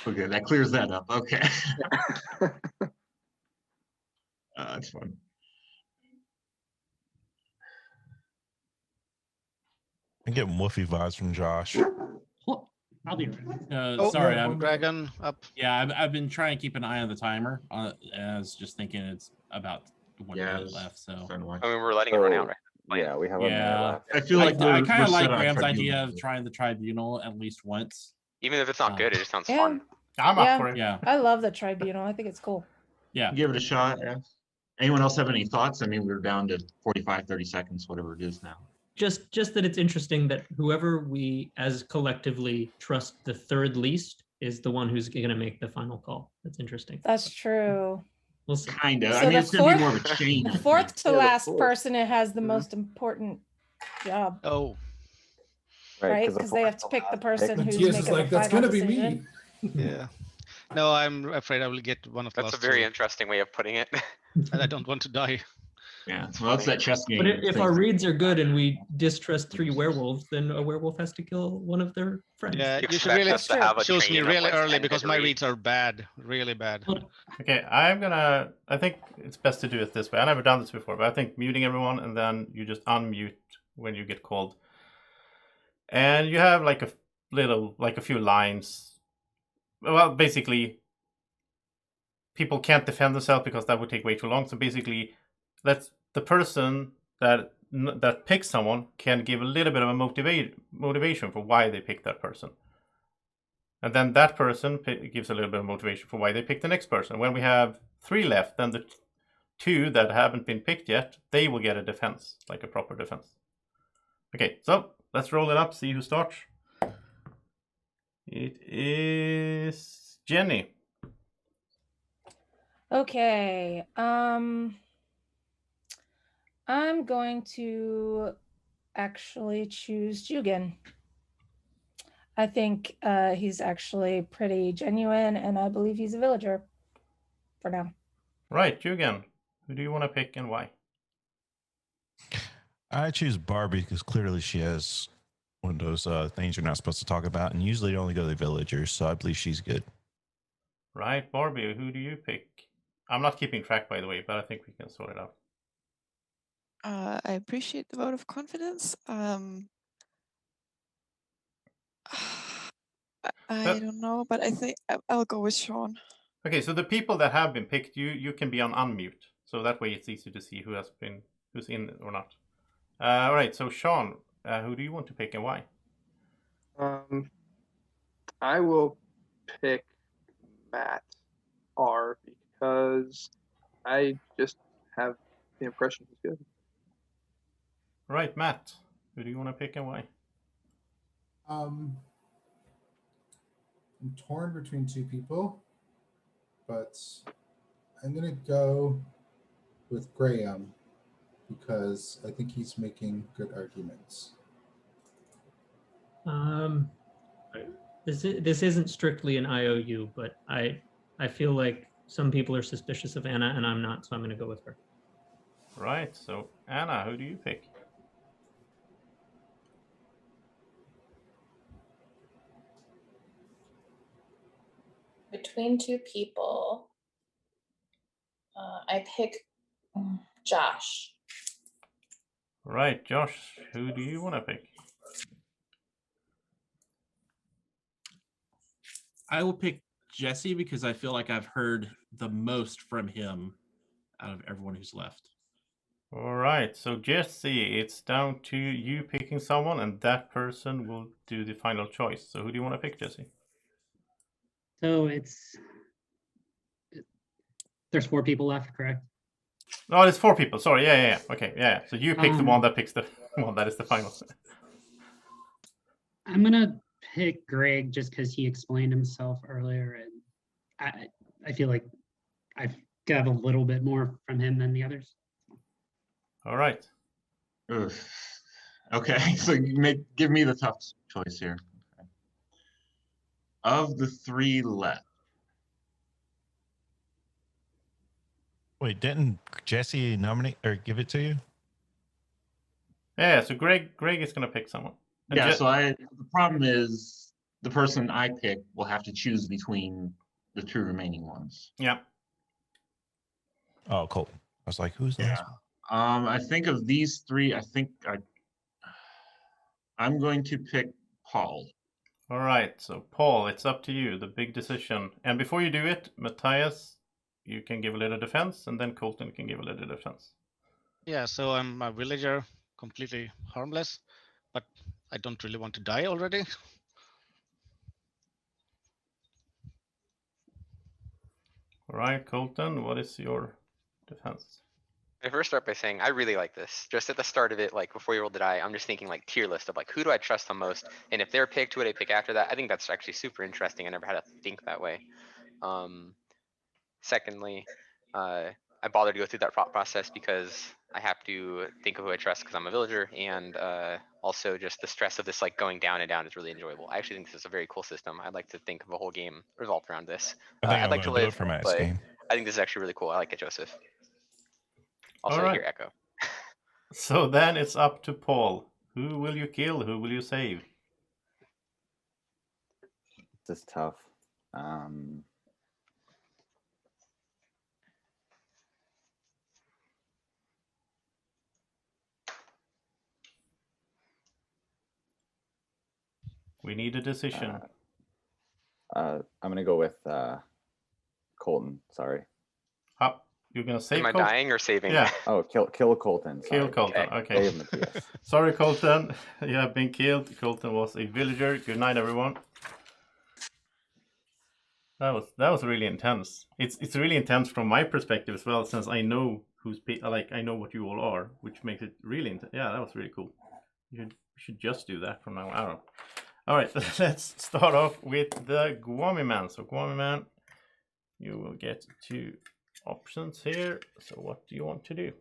Okay, that clears that up. Okay. That's fun. I'm getting woofy vibes from Josh. Oh, I'll be right. Sorry, yeah, I'm one- Dragon up. yeah. I've been trying to keep an eye on the timer. I was just thinking it's about 1 Yeah, I minute was left. So starting to watch. I mean, we're letting it run out, right? Yeah, we have a minute Yeah. left. I feel like I we're kind of set like on Graham's Tribunal. idea of trying the tribunal at least once. Even if it's not good, it just sounds Yeah. fun. I'm Yeah. up for it. Yeah, I love the tribunal. I think it's cool. yeah. Give it a shot. Yeah. Anyone else have any thoughts? I mean, we're down to 45, 30 seconds, whatever it is now. Just that it's interesting that whoever we as collectively trust the third least is the one who's going to make the final call. That's interesting. That's true. We'll see. Kind of. So I mean, the it's going to be fourth- more of a chain. I The think. fourth to Yeah, the last fourth. person it has the Mhm. most important job, Oh, right? the Because they have to fourth pick the last person But who's Tias making is like, the that's final gonna be decision. me. yeah. No, I'm afraid I will get one of the That's a last very two, interesting way of putting it. and I don't want to die. Yeah. Well, it's that chess game. But if thing. our reads are good and we distrust 3 werewolves, then a werewolf has to kill one of their friends. Yeah, You you should expect really us to have a choose me chain of, really like, early 10 because my degree- reads are bad, really bad. Okay, I think it's best to do it this way. I've never done this before, but I think muting everyone and then you just unmute when you get called. And you have like a few lines. Well, basically, people can't defend themselves because that would take way too long. So basically, let's the person that picks someone can give a little bit of a motivation for why they picked that person. And then that person gives a little bit of motivation for why they picked the next person. When we have 3 left, then the 2 that haven't been picked yet, they will get a defense, like a proper defense. Okay, so let's roll it up, see who starts. It is Jenny. Okay. I'm going to actually choose Jugan. I think he's actually pretty genuine, and I believe he's a villager for now. Right, Jugan. Who do you want to pick and why? I choose Barbie because clearly she has one of those things you're not supposed to talk about, and usually only go to the villagers, so I believe she's good. Right, Barbie, who do you pick? I'm not keeping track, by the way, but I think we can sort it out. I appreciate the vote of confidence. I don't know, but I think I'll go with Sean. Okay, so the people that have been picked, you can be on unmute, so that way it's easy to see who's in or not. All right, so Sean, who do you want to pick and why? I will pick Matt R because I just have the impression he's good. Right, Matt. Who do you want to pick and why? I'm torn between two people, but I'm gonna go with Graham because I think he's making good arguments. This isn't strictly an IOU, but I feel like some people are suspicious of Anna and I'm not, so I'm going to go with her. Right. So Anna, who do you pick? Between two people, I pick Josh. Right, Josh. Who do you want to pick? I will pick Jesse because I feel like I've heard the most from him out of everyone who's left. All right. So Jesse, it's down to you picking someone, and that person will do the final choice. So who do you want to pick, Jesse? So there's 4 people left, correct? No, there's 4 people. Sorry. Yeah. Okay. Yeah. So you pick the one that picks the one that is the final. I'm gonna pick Greg just because he explained himself earlier, and I feel like I've got a little bit more from him than the others. All right. Ugh. Okay, so give me the tough choice here. Okay. Of the 3 left. Wait, didn't Jesse nominate or give it to you? Yeah. So Greg is gonna pick someone. And Yeah. So the problem is the person I pick will have to choose between the 2 remaining ones. Yeah. Oh, cool. I was like, who's the last one? I think of these 3. I'm going to pick Paul. All right. So Paul, it's up to you. The big decision. And before you do it, Matthias, you can give a little defense, and then Colton can give a little defense. Yeah, so I'm a villager, completely harmless, but I don't really want to die already. All right, Colton, what is your defense? I first start by saying I really like this. Just at the start of it, like before you roll the die, I'm just thinking like tier list of like who do I trust the most, and if they're picked, who do I pick after that? I think that's actually super interesting. I never had to think that way. Secondly, I bothered to go through that process because I have to think of who I trust because I'm a villager, and also just the stress of this like going down and down is really enjoyable. I actually think this is a very cool system. I'd like to think of a whole game revolved around this. I think I'd I'm like to gonna do it live, for Matt's but game. I think this is actually really cool. I like it, Joseph. Also, All I right. hear echo. So then it's up to Paul. Who will you kill? Who will you save? This is tough. We need a decision. I'm gonna go with Colton. Sorry. You're gonna save Am I Colton? dying or saving? Yeah. Oh, kill Colton. Kill Sorry. Colton. Okay. Save Matthias. Sorry, Colton. You have been killed. Colton was a villager. Good night, everyone. That was really intense. It's really intense from my perspective as well, since I know I know what you all are, which makes it really intense. Yeah, that was really cool. You should just do that from now on. All right, let's start off with the Guami Man. So Guami Man, you will get 2 options here. So what do you want to do?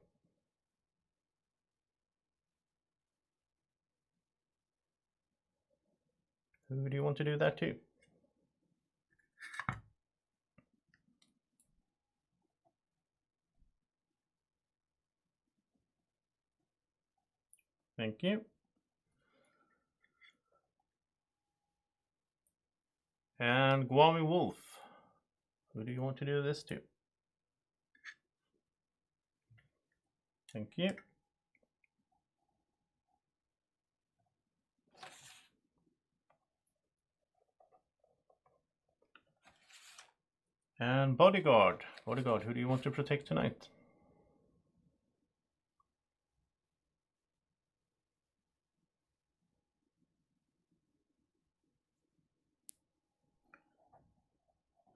Who do you want to do that to? Thank you. And Guami Wolf, who do you want to do this to? Thank you. And Bodyguard, who do you want to protect tonight?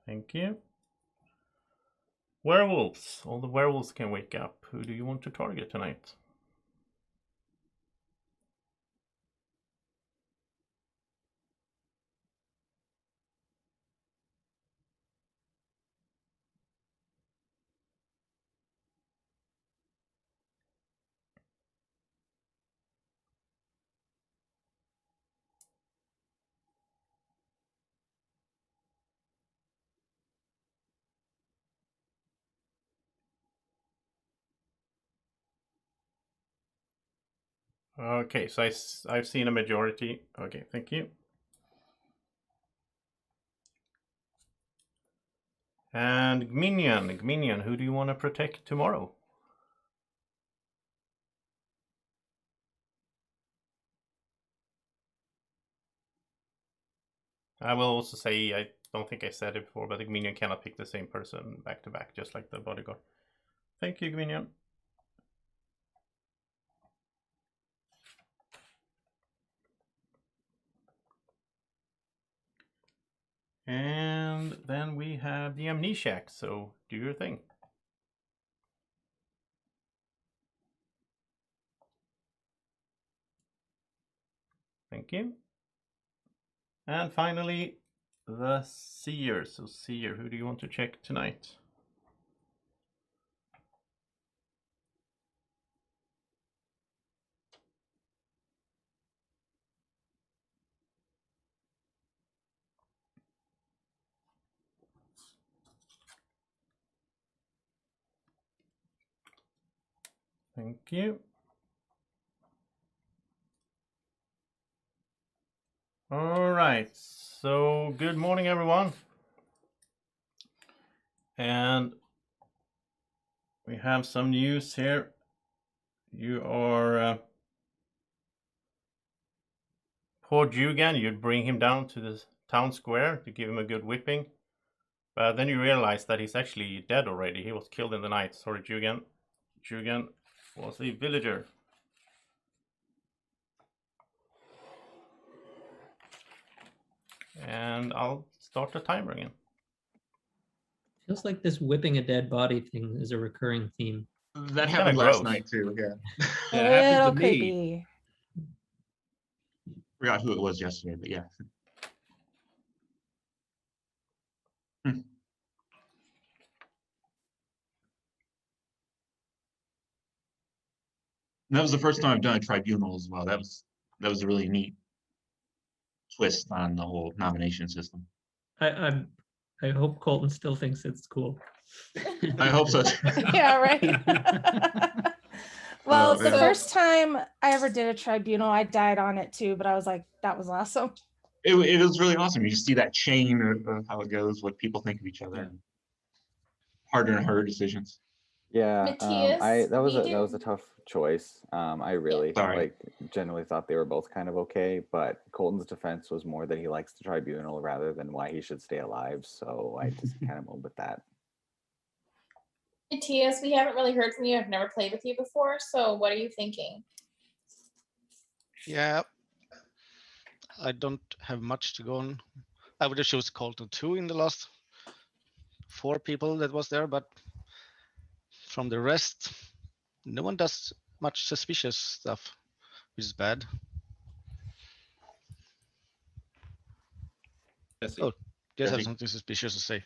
Thank you. Werewolves. All the werewolves can wake up. Who do you want to target tonight? Okay, so I've seen a majority. Okay, thank you. And Gminion, who do you want to protect tomorrow? I will also say, I don't think I said it before, but the Gminion cannot pick the same person back to back, just like the bodyguard. Thank you, Gminion. And then we have the Amnesiac, so do your thing. Thank you. And finally, the Seer. So Seer, who do you want to check tonight? Thank you. All right, so good morning, everyone. And we have some news here. You are poor Jugan, you'd bring him down to the town square to give him a good whipping. But then you realize that he's actually dead already. He was killed in the night. Sorry, Jugan. Jugan was a villager. And I'll start the timer again. Feels like this whipping a dead body thing is a recurring theme. That happened last night too. Yeah. Yeah, it happened to me. Creepy. Forgot who it was yesterday, but yeah. That was the first time I've done a tribunal as well. That was a really neat twist on the whole nomination system. I hope Colton still thinks it's cool. I hope so. Yeah, right. Well, the yeah. first time I ever did a tribunal, I died on it too, but I was like, that was awesome. It was really awesome. You just see that chain of how it goes, what people think of each other, harder and harder decisions. Yeah, Matthias, that was we a didn't- tough choice. I really Sorry. generally thought they were both kind of okay, but Colton's defense was more that he likes the tribunal rather than why he should stay alive. So I just kind of went with that. Matthias, we haven't really heard from you. I've never played with you before. So what are you thinking? Yeah, I don't have much to go on. I would have chosen Colton 2 in the last 4 people that was there, but from the rest, no one does much suspicious stuff, which is bad. Jesse. Oh, Jess has Jesse. something suspicious to say.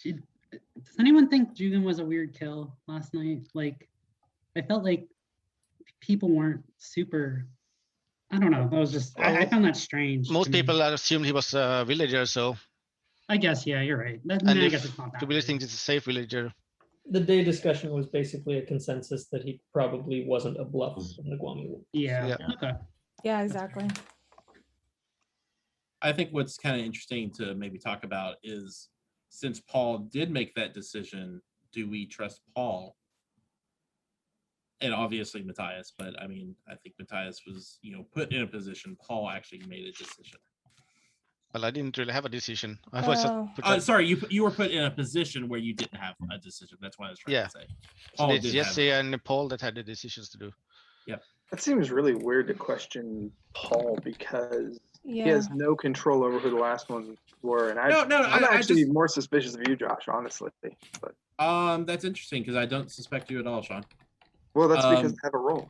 Does anyone think Jugan was a weird kill last night? Like, I felt like people weren't super. I don't know. I was just. I found that strange. Most to me. people assumed he was a villager, so. I guess, yeah, you're right. And I if guess it's not that. the village thinks it's a safe villager. The day discussion was basically a consensus that he probably wasn't a bluff from the Guami Wolf. Yeah. Yeah. Okay. Yeah, exactly. I think what's kind of interesting to maybe talk about is, since Paul did make that decision, do we trust Paul? And obviously Matthias, but I mean, I think Matthias was, put in a position. Paul actually made a decision. Well, I didn't really have a decision. I was sorry, you were put in a position where you didn't have a decision. That's what I was trying to say. So Paul it's did Jesse and Paul that had the decisions to do. Yep. That seems really weird to question Paul because he Yeah. has no control over who the last ones were, and I'm I actually just- more suspicious of you, Josh, honestly. But That's interesting because I don't suspect you at all, Sean. well, that's because I have a role.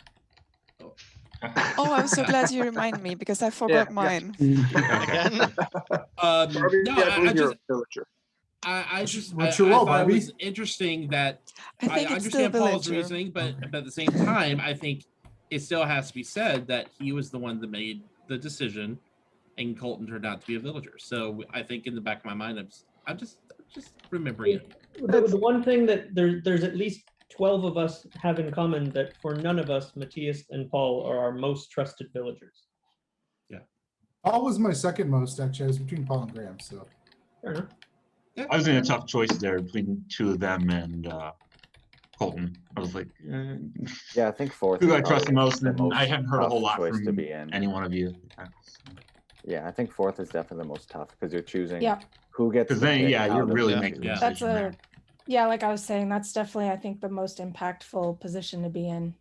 Oh, I'm so glad you remind me because I forgot mine. Again? Barbie, No, I believe you're just- a villager. What's your role, thought Barbie? it was interesting that I think I it's still understand Paul's villager. reasoning, but at the same time, I think it still has to be said that he was the one that made the decision, and Colton turned out to be a villager. So I think in the back of my mind, I'm just remembering it. The one thing that there's at least 12 of us have in common that for none of us, Matthias and Paul are our most trusted villagers. Paul was my second most, actually. I was between Paul and Graham, so. Fair enough. I was in a tough choice there between two of them and Colton. I was like, Yeah, I think fourth. who is I trust the probably most, and I hadn't heard a tough whole lot choice to from be in. any one of you. Yeah, I think fourth is definitely the most tough because you're choosing Yeah. who gets. Because to then, pick yeah, out you're of really the making two. a That's decision there. yeah, like I was saying, that's definitely, I think, the most impactful position to be in.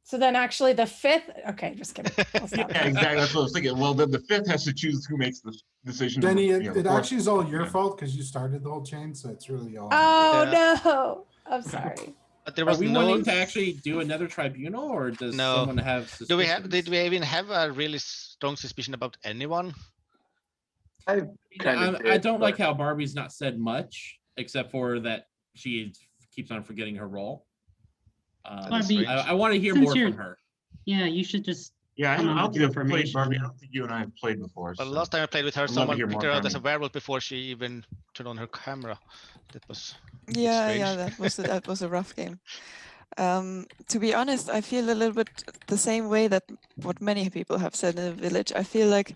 So then actually the fifth, okay, just kidding. I'll stop. Yeah, exactly. That's what I was thinking. Well, then the fifth has to choose who makes the decision. Jenny, you know, it fourth. actually is all your Yeah. fault because you started the whole chain, so it's really all. Oh, Yeah. no. I'm sorry. But there Are was we no. wanting to actually do another tribunal, or does No. someone have suspicions? Do we have? Did we even have a really strong suspicion about anyone? I kind of I don't like how Barbie's not said much, except for that she keeps on forgetting her role. Barbie, I want to hear since more you're- from her. Yeah, you should just. Yeah, I come don't up think with I've played Barbie. I information. don't think you and I have played before. But so last time I played with her, I'd love to someone hear picked more her out from as a you. werewolf before she even turned on her camera. That was a bit Yeah, strange. that was a rough game. To be honest, I feel a little bit the same way that what many people have said in the village. I feel like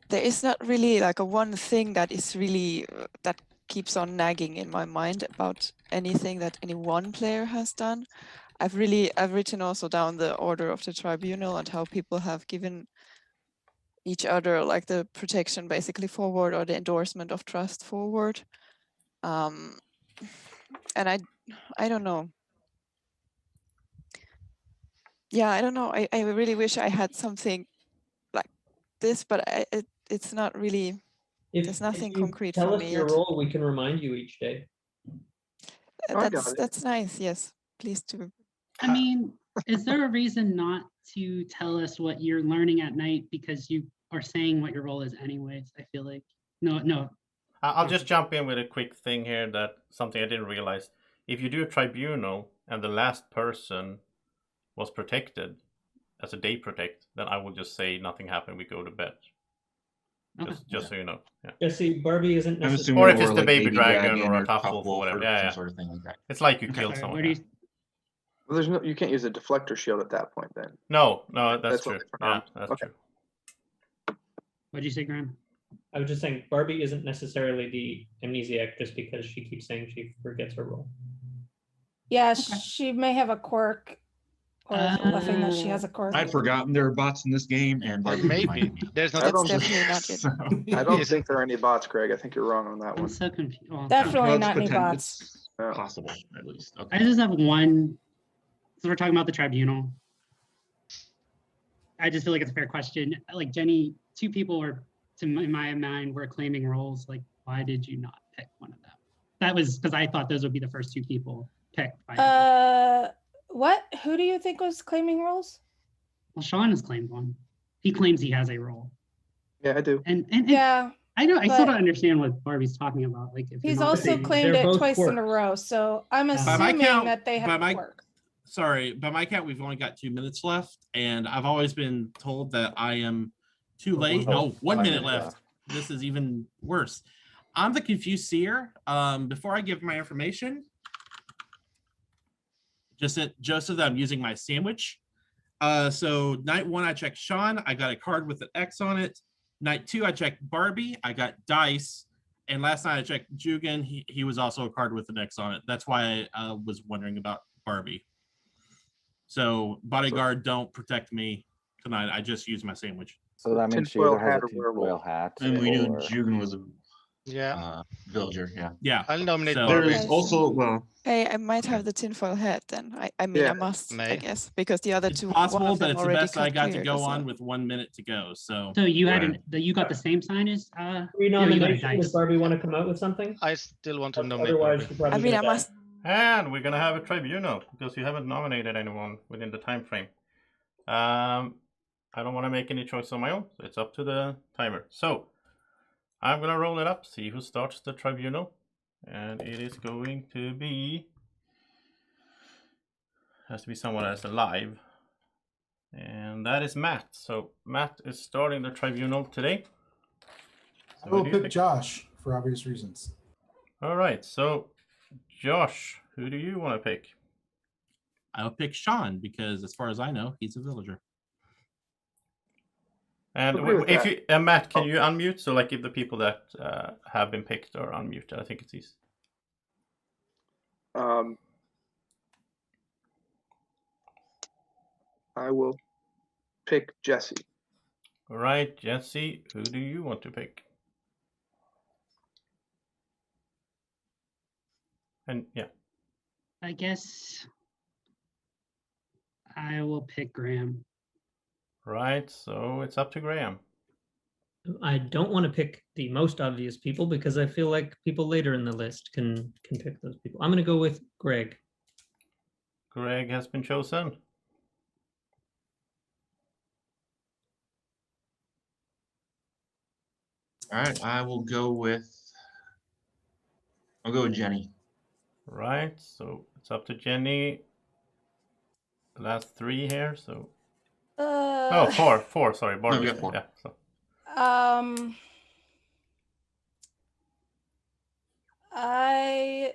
there is not really like a one thing that is really that keeps on nagging in my mind about anything that any one player has done. I've written also down the order of the tribunal and how people have given each other like the protection basically forward or the endorsement of trust forward. And I don't know. Yeah, I don't know. I really wish I had something like this, but it's not really. There's nothing if you concrete tell for us me your yet. role, we can remind you each day. I got it. That's nice. Yes, please do. I mean, is there a reason not to tell us what you're learning at night because you are saying what your role is anyways? I feel like no. I'll just jump in with a quick thing here that something I didn't realize. If you do a tribunal and the last person was protected as a day protect, then I will just say nothing happened, we go to bed. Just so you know. Yeah. Yeah, see, Barbie isn't I'm necessarily. assuming Or if more it's the like baby dragon or a tough tough wolf or whatever. some Yeah, yeah. sort of thing like that. It's like you Okay, killed sorry, someone. what do Yeah. you- Well, there's no. You can't use a deflector shield at that point. Then. No, that's That's true. only for Yeah, harm. that's Okay. true. What'd you say, Graham? I was just saying, Barbie isn't necessarily the amnesiac just because she keeps saying she forgets her role. Yeah, she may have a quirk or nothing that she has a quirk. I'd forgotten there were bots in this game, and Barbie Maybe reminded me. there's not. I don't Definitely think, not yet. So, I don't think there are any bots, Greg. I think you're wrong on that I'm one. so confused. Definitely well, not any it's bots. It's Yeah. possible, at least. I Okay. just have one. So we're talking about the tribunal. I just feel like it's a fair question. Like Jenny, two people were, in my mind, were claiming roles. Like, why did you not pick one of them? That was because I thought those would be the first two people picked. By What? Who do you think was claiming roles? well, Sean has claimed one. He claims he has a role. Yeah, I do. And Yeah, I still but- don't understand what Barbie's talking about. Like, if you're he's not also saying- claimed they're it both twice in a quirks. row. So I'm By my assuming count- that they by have my- quirk. Sorry, by my count, we've only got 2 minutes left, and I've always been told that I am too late. Oh, Oh, 1 5 minute minutes left. This is even worse. I'm the confused seer. Before I give my information, just at Joseph that I'm using my sandwich. So night 1, I checked Sean. I got a card with an X on it. Night 2, I checked Barbie. I got dice. And last night I checked Jugan. He was also a card with an X on it. That's why I was wondering about Barbie. So bodyguard, don't protect me tonight. I just use my sandwich. So that means she Tinfoil either has hat a or tinfoil werewolf. hat And we knew or Jugan was a Yeah. Villager. Yeah. Yeah. I'll nominate So- Barbie. There's also well. Hey, I might have the tinfoil hat then. I mean, Yeah. I must, I May. guess, because the other It's two, one possible, of but them it's the already best I got to cleared go as on well. with 1 minute to go. So So you had Right. you got the same sign as no, you got a Renomination, does dice. Barbie want to come out with something? I still want to nominate Otherwise, Barbie. she's probably I mean, gonna I must. And we're gonna have a tribunal because you haven't nominated anyone within the time frame. I don't want to make any choice on my own, so it's up to the timer. So I'm gonna roll it up, see who starts the tribunal, and it is going to be has to be someone that's alive, and that is Matt. So Matt is starting the tribunal today. So I who will do you pick Josh for obvious reasons. All right, so Josh, who do you want to pick? I'll pick Sean because, as far as I know, he's a villager. And Agree with if that. you, Matt, can you unmute? So, like, if the people that have been picked are unmuted, I think it's easy. I will pick Jesse. All right, Jesse, who do you want to pick? And yeah, I guess I will pick Graham. right. So it's up to Graham. I don't want to pick the most obvious people because I feel like people later in the list can pick those people. I'm going to go with Greg. Greg has been chosen. All right. I'll go with Jenny. Right. So it's up to Jenny. The last three here. So oh, four. Sorry, Barbie. we got four. Yeah. So. I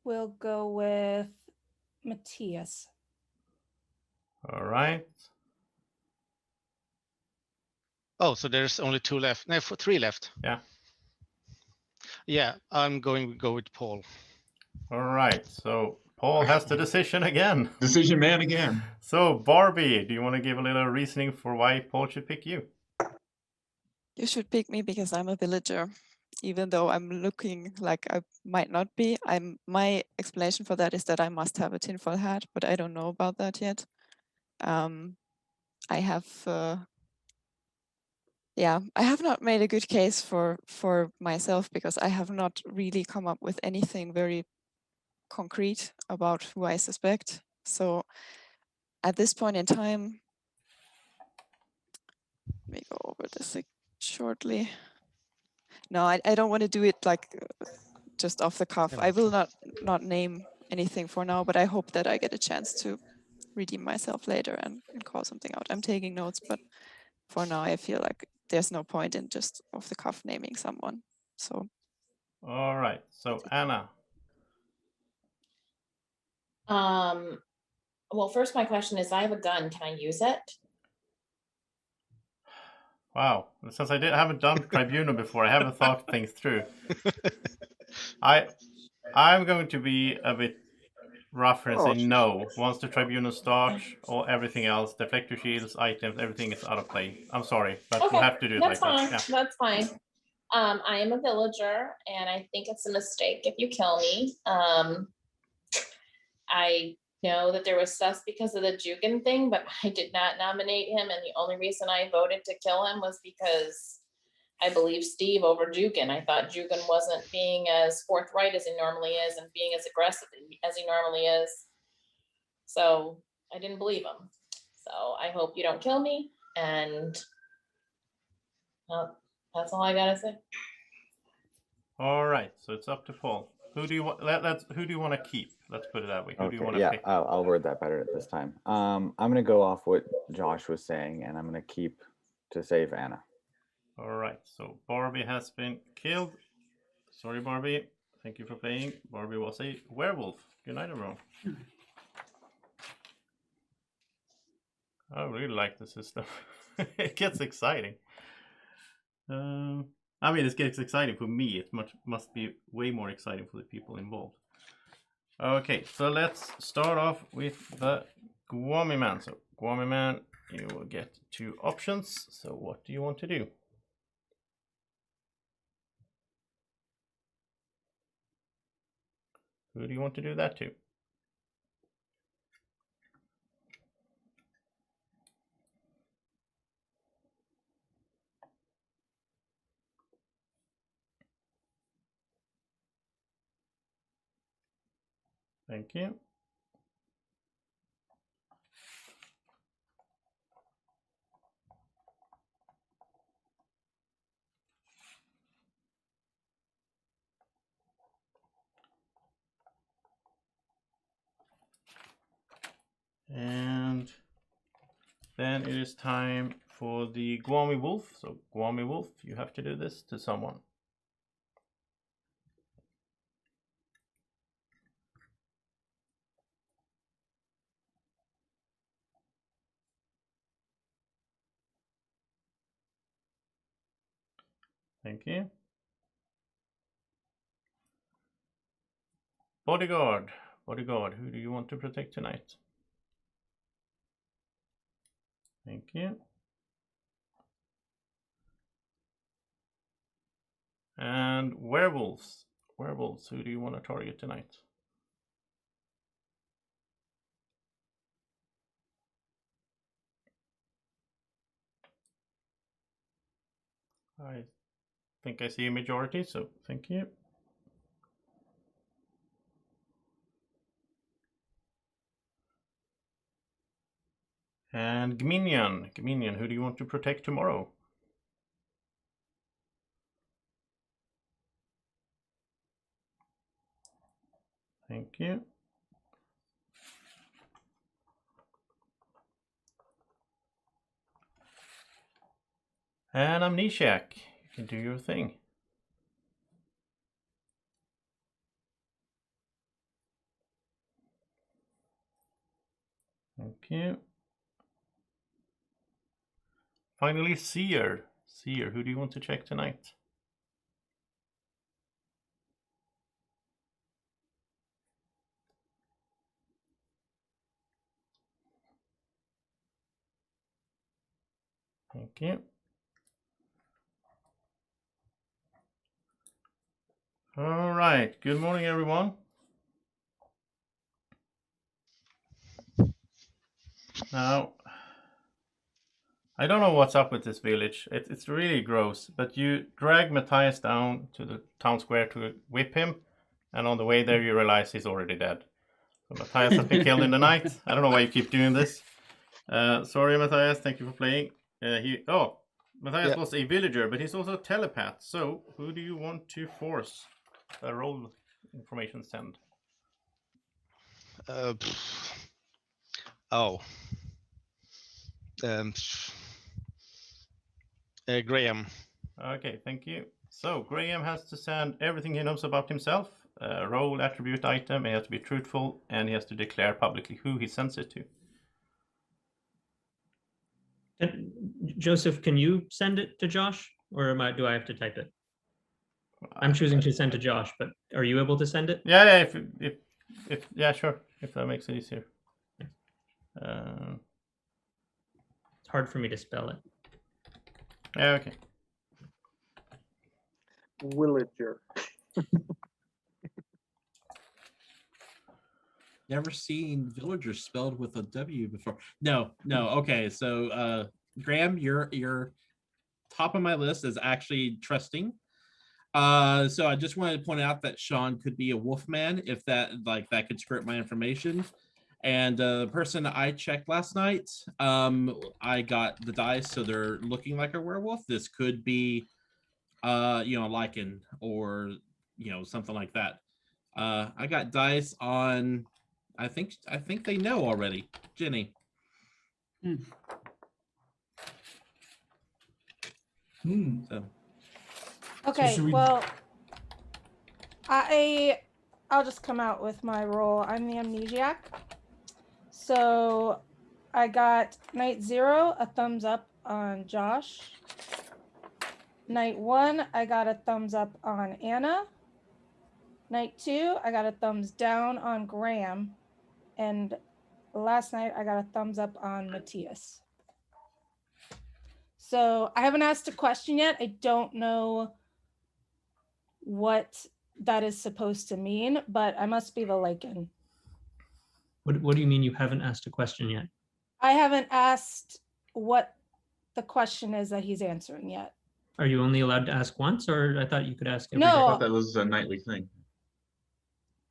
will go with Matthias. All right. Oh, so there's only two left. No, three left. Yeah. Yeah, I'm going to go with Paul. All right. So Paul has the decision again. Decision man again. So Barbie, do you want to give a little reasoning for why Paul should pick you? You should pick me because I'm a villager, even though I'm looking like I might not be. My explanation for that is that I must have a tinfoil hat, but I don't know about that yet. I have, I have not made a good case for myself because I have not really come up with anything very concrete about who I suspect. So at this point in time, let me go over this shortly. No, I don't want to do it like just off the cuff. I will not name anything for now, but I hope that I get a chance to redeem myself later and call something out. I'm taking notes, but for now I feel like there's no point in just off the cuff naming someone. So all right. So Anna. Well, first my question is, I have a gun. Can I use it? Wow. Since I haven't done Tribunal before, I haven't thought things through. I'm going to be a bit rough and say no. Once the Tribunal starts, or everything else, deflector shields, items, everything is out of play. I'm sorry, but we'll have to do it like fine. that. That's fine. I am a villager, and I think it's a mistake if you kill me. I know that there was sus because of the Jugan thing, but I did not nominate him, and the only reason I voted to kill him was because I believe Steve over Jugan. I thought Jugan wasn't being as forthright as he normally is and being as aggressive as he normally is. So I didn't believe him. So I hope you don't kill me, and that's all I gotta say. All right, so it's up to Paul. Who do you want? Who do you want to keep? Let's put it that way. Who do you want to pick? I'll word that better at this time. I'm gonna go off what Josh was saying, and I'm gonna keep to save Anna. All right, so Barbie has been killed. Sorry, Barbie. Thank you for playing. Barbie was a werewolf. Good night, everyone. I really like the system. It gets exciting. I mean, it gets exciting for me. It must be way more exciting for the people involved. Okay, so let's start off with the Gwami Man. So, Gwami Man, you will get 2 options. So, what do you want to do? Who do you want to do that to? Thank you. And then it is time for the Gwami Wolf. So Gwami Wolf, you have to do this to someone. Thank you. Bodyguard. Bodyguard, who do you want to protect tonight? Thank you. And werewolves. Werewolves, who do you want to target tonight? I think I see a majority, so thank you. And Gminion. Gminion, who do you want to protect tomorrow? Thank you. And Amnesiac, you can do your thing. Thank you. Finally, Seer. Seer, who do you want to check tonight? Thank you. All right. Good morning, everyone. Now, I don't know what's up with this village. It's really gross, but you drag Matthias down to the town square to whip him, and on the way there you realize he's already dead. So Matthias has been killed in the night. I don't know why you keep doing this. Sorry, Matthias. Thank you for playing. Matthias was a villager, but he's also a telepath. So, who do you want to force a role information send? Graham. Okay, thank you. So, Graham has to send everything he knows about himself, role, attribute, item, and he has to be truthful, and he has to declare publicly who he sends it to. Joseph, can you send it to Josh, or do I have to type it? I'm choosing to send to Josh, but are you able to send it? Yeah, if yeah, sure. If that makes it easier. It's hard for me to spell it. Yeah, okay. Villager. Never seen villager spelled with a W before. No. Okay, so Graham, you're top of my list is actually trusting. So I just wanted to point out that Sean could be a wolfman if that could script my information. And the person I checked last night, I got the dice, so they're looking like a werewolf. This could be lichen or something like that. I got dice on I think they know already. Jenny. So. Okay, So well, I'll just come out with my role. I'm the Amnesiac. So I got night 0, a thumbs up on Josh. Night 1, I got a thumbs up on Anna. Night 2, I got a thumbs down on Graham. And last night, I got a thumbs up on Matthias. So I haven't asked a question yet. I don't know what that is supposed to mean, but I must be the Lycan. What do you mean you haven't asked a question yet? I haven't asked what the question is that he's answering yet. Are you only allowed to ask once, or I thought you could ask every No. day? I thought that was a nightly thing.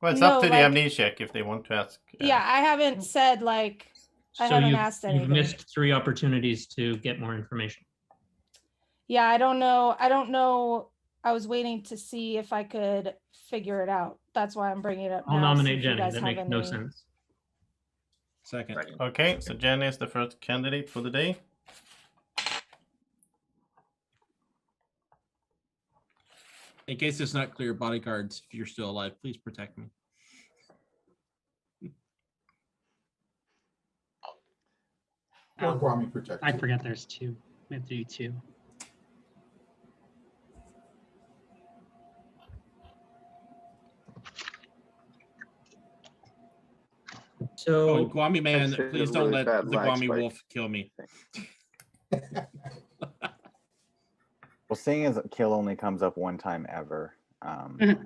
Well, it's No, up to the like- Amnesiac if they want to ask. Yeah, I haven't said like, I So haven't you've, asked you've anything. missed 3 opportunities to get more information. Yeah, I don't know. I was waiting to see if I could figure it out. That's why I'm bringing it up I'll now. see nominate if you Jenny. guys That have makes no any- sense. Second. Okay, so Jenny is the first candidate for the day. In case it's not clear, bodyguards, if you're still alive, please protect me. Or Kwame protect. I forget there's 2. We have to do 2. So, Oh, Guami man, I'd say please a don't really let bad the lag Guami spike. wolf kill me. Well, seeing as kill only comes up one time ever, probably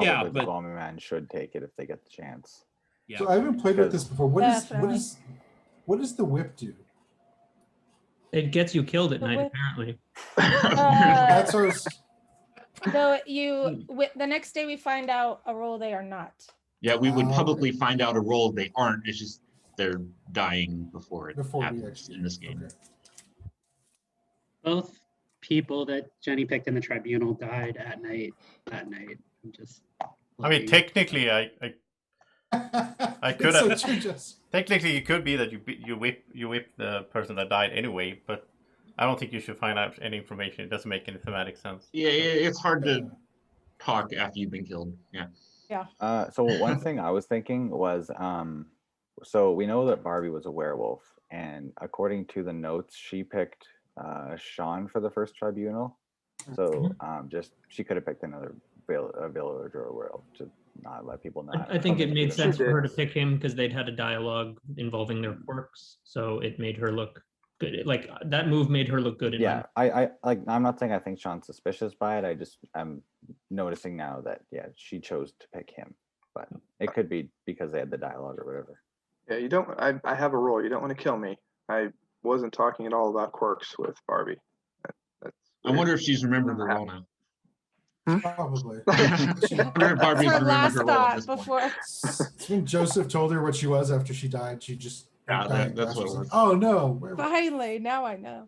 Yeah, the but- Gwami man should take it if they get the chance. Yeah. So I haven't played with this before. What Definitely. does the whip do? it gets you killed at The night, whip- apparently. That's our No, the next day we find out a role they are not. Yeah, we would Okay. publicly find out a role they aren't. It's just they're dying before it Before we happens actually in this game. okay. Both people that Jenny picked in the tribunal died at night that night. I'm just I mean, looking. technically, I could It's so have. true, Jess. Technically, it could be that you whip the person that died anyway, but I don't think you should find out any information. It doesn't make any thematic sense. Yeah, it's hard to talk after you've been killed. Yeah. So one thing I was thinking was, so we know that Barbie was a werewolf, and according to the notes, she picked Sean for the first tribunal. So just she could have picked another village or a werewolf to not let people know. I think it made sense for her to did. pick him because they'd had a dialogue involving their quirks, so it made her look good. Like that move made her look good. In Yeah, my I like. I'm not saying I think Sean's suspicious by it. I'm noticing now that she chose to pick him, but it could be because they had the dialogue or whatever. Yeah, you don't. I have a rule. You don't want to kill me. I wasn't talking at all about quirks with Barbie. That's I wonder if she's remembered her role now. Probably. I wonder if Barbie's Her remembered last her role at thought this point. before. When Joseph told her what she was after she died, she just Yeah, died. that's what it Was was. like, oh no, werewolf. Finally, now I know.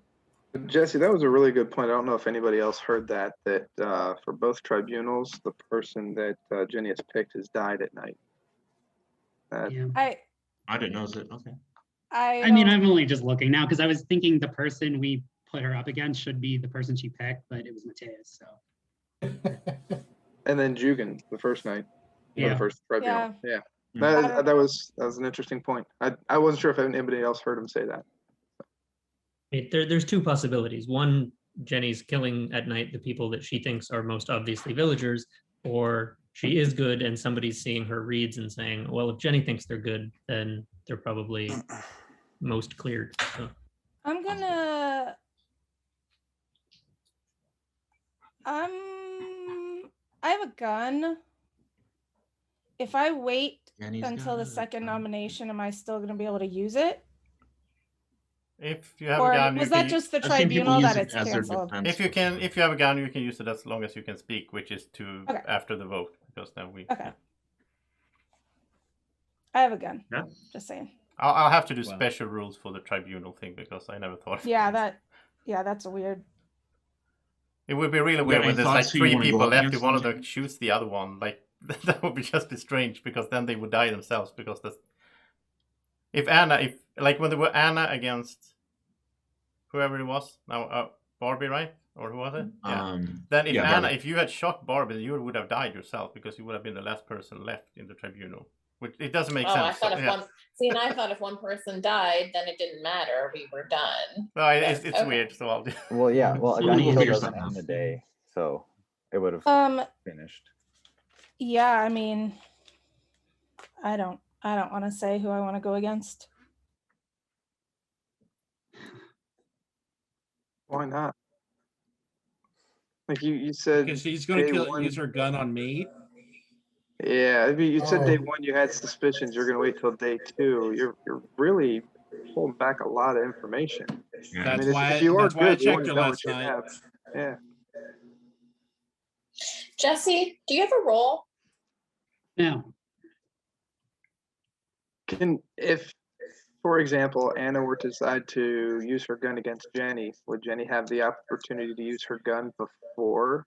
Jesse, that was a really good point. I don't know if anybody else heard that. For both tribunals, the person that Jenny has picked has died at night. Yeah. I didn't notice it. Okay. I mean, I'm only just looking now because I was thinking the person we put her up against should be the person she picked, but it was Mateus. So And then Jugan the first night. Yeah. The first tribunal. Yeah. Yeah. That was an interesting point. I wasn't sure if anybody else heard him say that. There's 2 possibilities. One, Jenny's killing at night the people that she thinks are most obviously villagers, or she is good and somebody's seeing her reads and saying, well, if Jenny thinks they're good, then they're probably most cleared. So. I'm gonna. I have a gun. If I wait Jenny's until the got a second nomination, am I still gonna be able to use it? If you have Or a gun, was you that can, just the I've seen people tribunal use that it it's as their canceled? defense. if you have a gun, you can use it as long as you can speak, which is Okay. after the vote, because then we. Okay. I have a gun. Yeah. Just saying. I'll have to do Wow. special rules for the tribunal thing because I never thought. Of Yeah, it. that's a weird. It would be really got weird any when there's like thoughts who you 3 wanna go people up left. If against one of them? them shoots the other one, like that would be just be strange because then they would die themselves because that's. If when there were Anna against whoever it was now Barbie, right? Or who was it? Yeah. Then if you had shot Barbie, you would have died yourself because you would have been the last person left in the tribunal. Which it doesn't make sense. I thought if Yeah. I thought if one person died, then it didn't matter. We were done. No, it's Okay. weird. So I'll. Well, yeah. Well, a So gun we'll kill figure doesn't something end the out. day, so it would have finished. Yeah, I mean, I don't want to say who I want to go against. Why not? Like you said. Because she's going day to one- use her gun on me. Yeah, if you said day Oh. 1 you had suspicions, you're gonna wait till day 2. You're really holding back a lot of information. Yeah. I That's mean, why if you are that's why I good, we want checked to her know last what you night. have. Yeah. Jesse, do you have a role? No. If, for example, Anna were to decide to use her gun against Jenny, would Jenny have the opportunity to use her gun before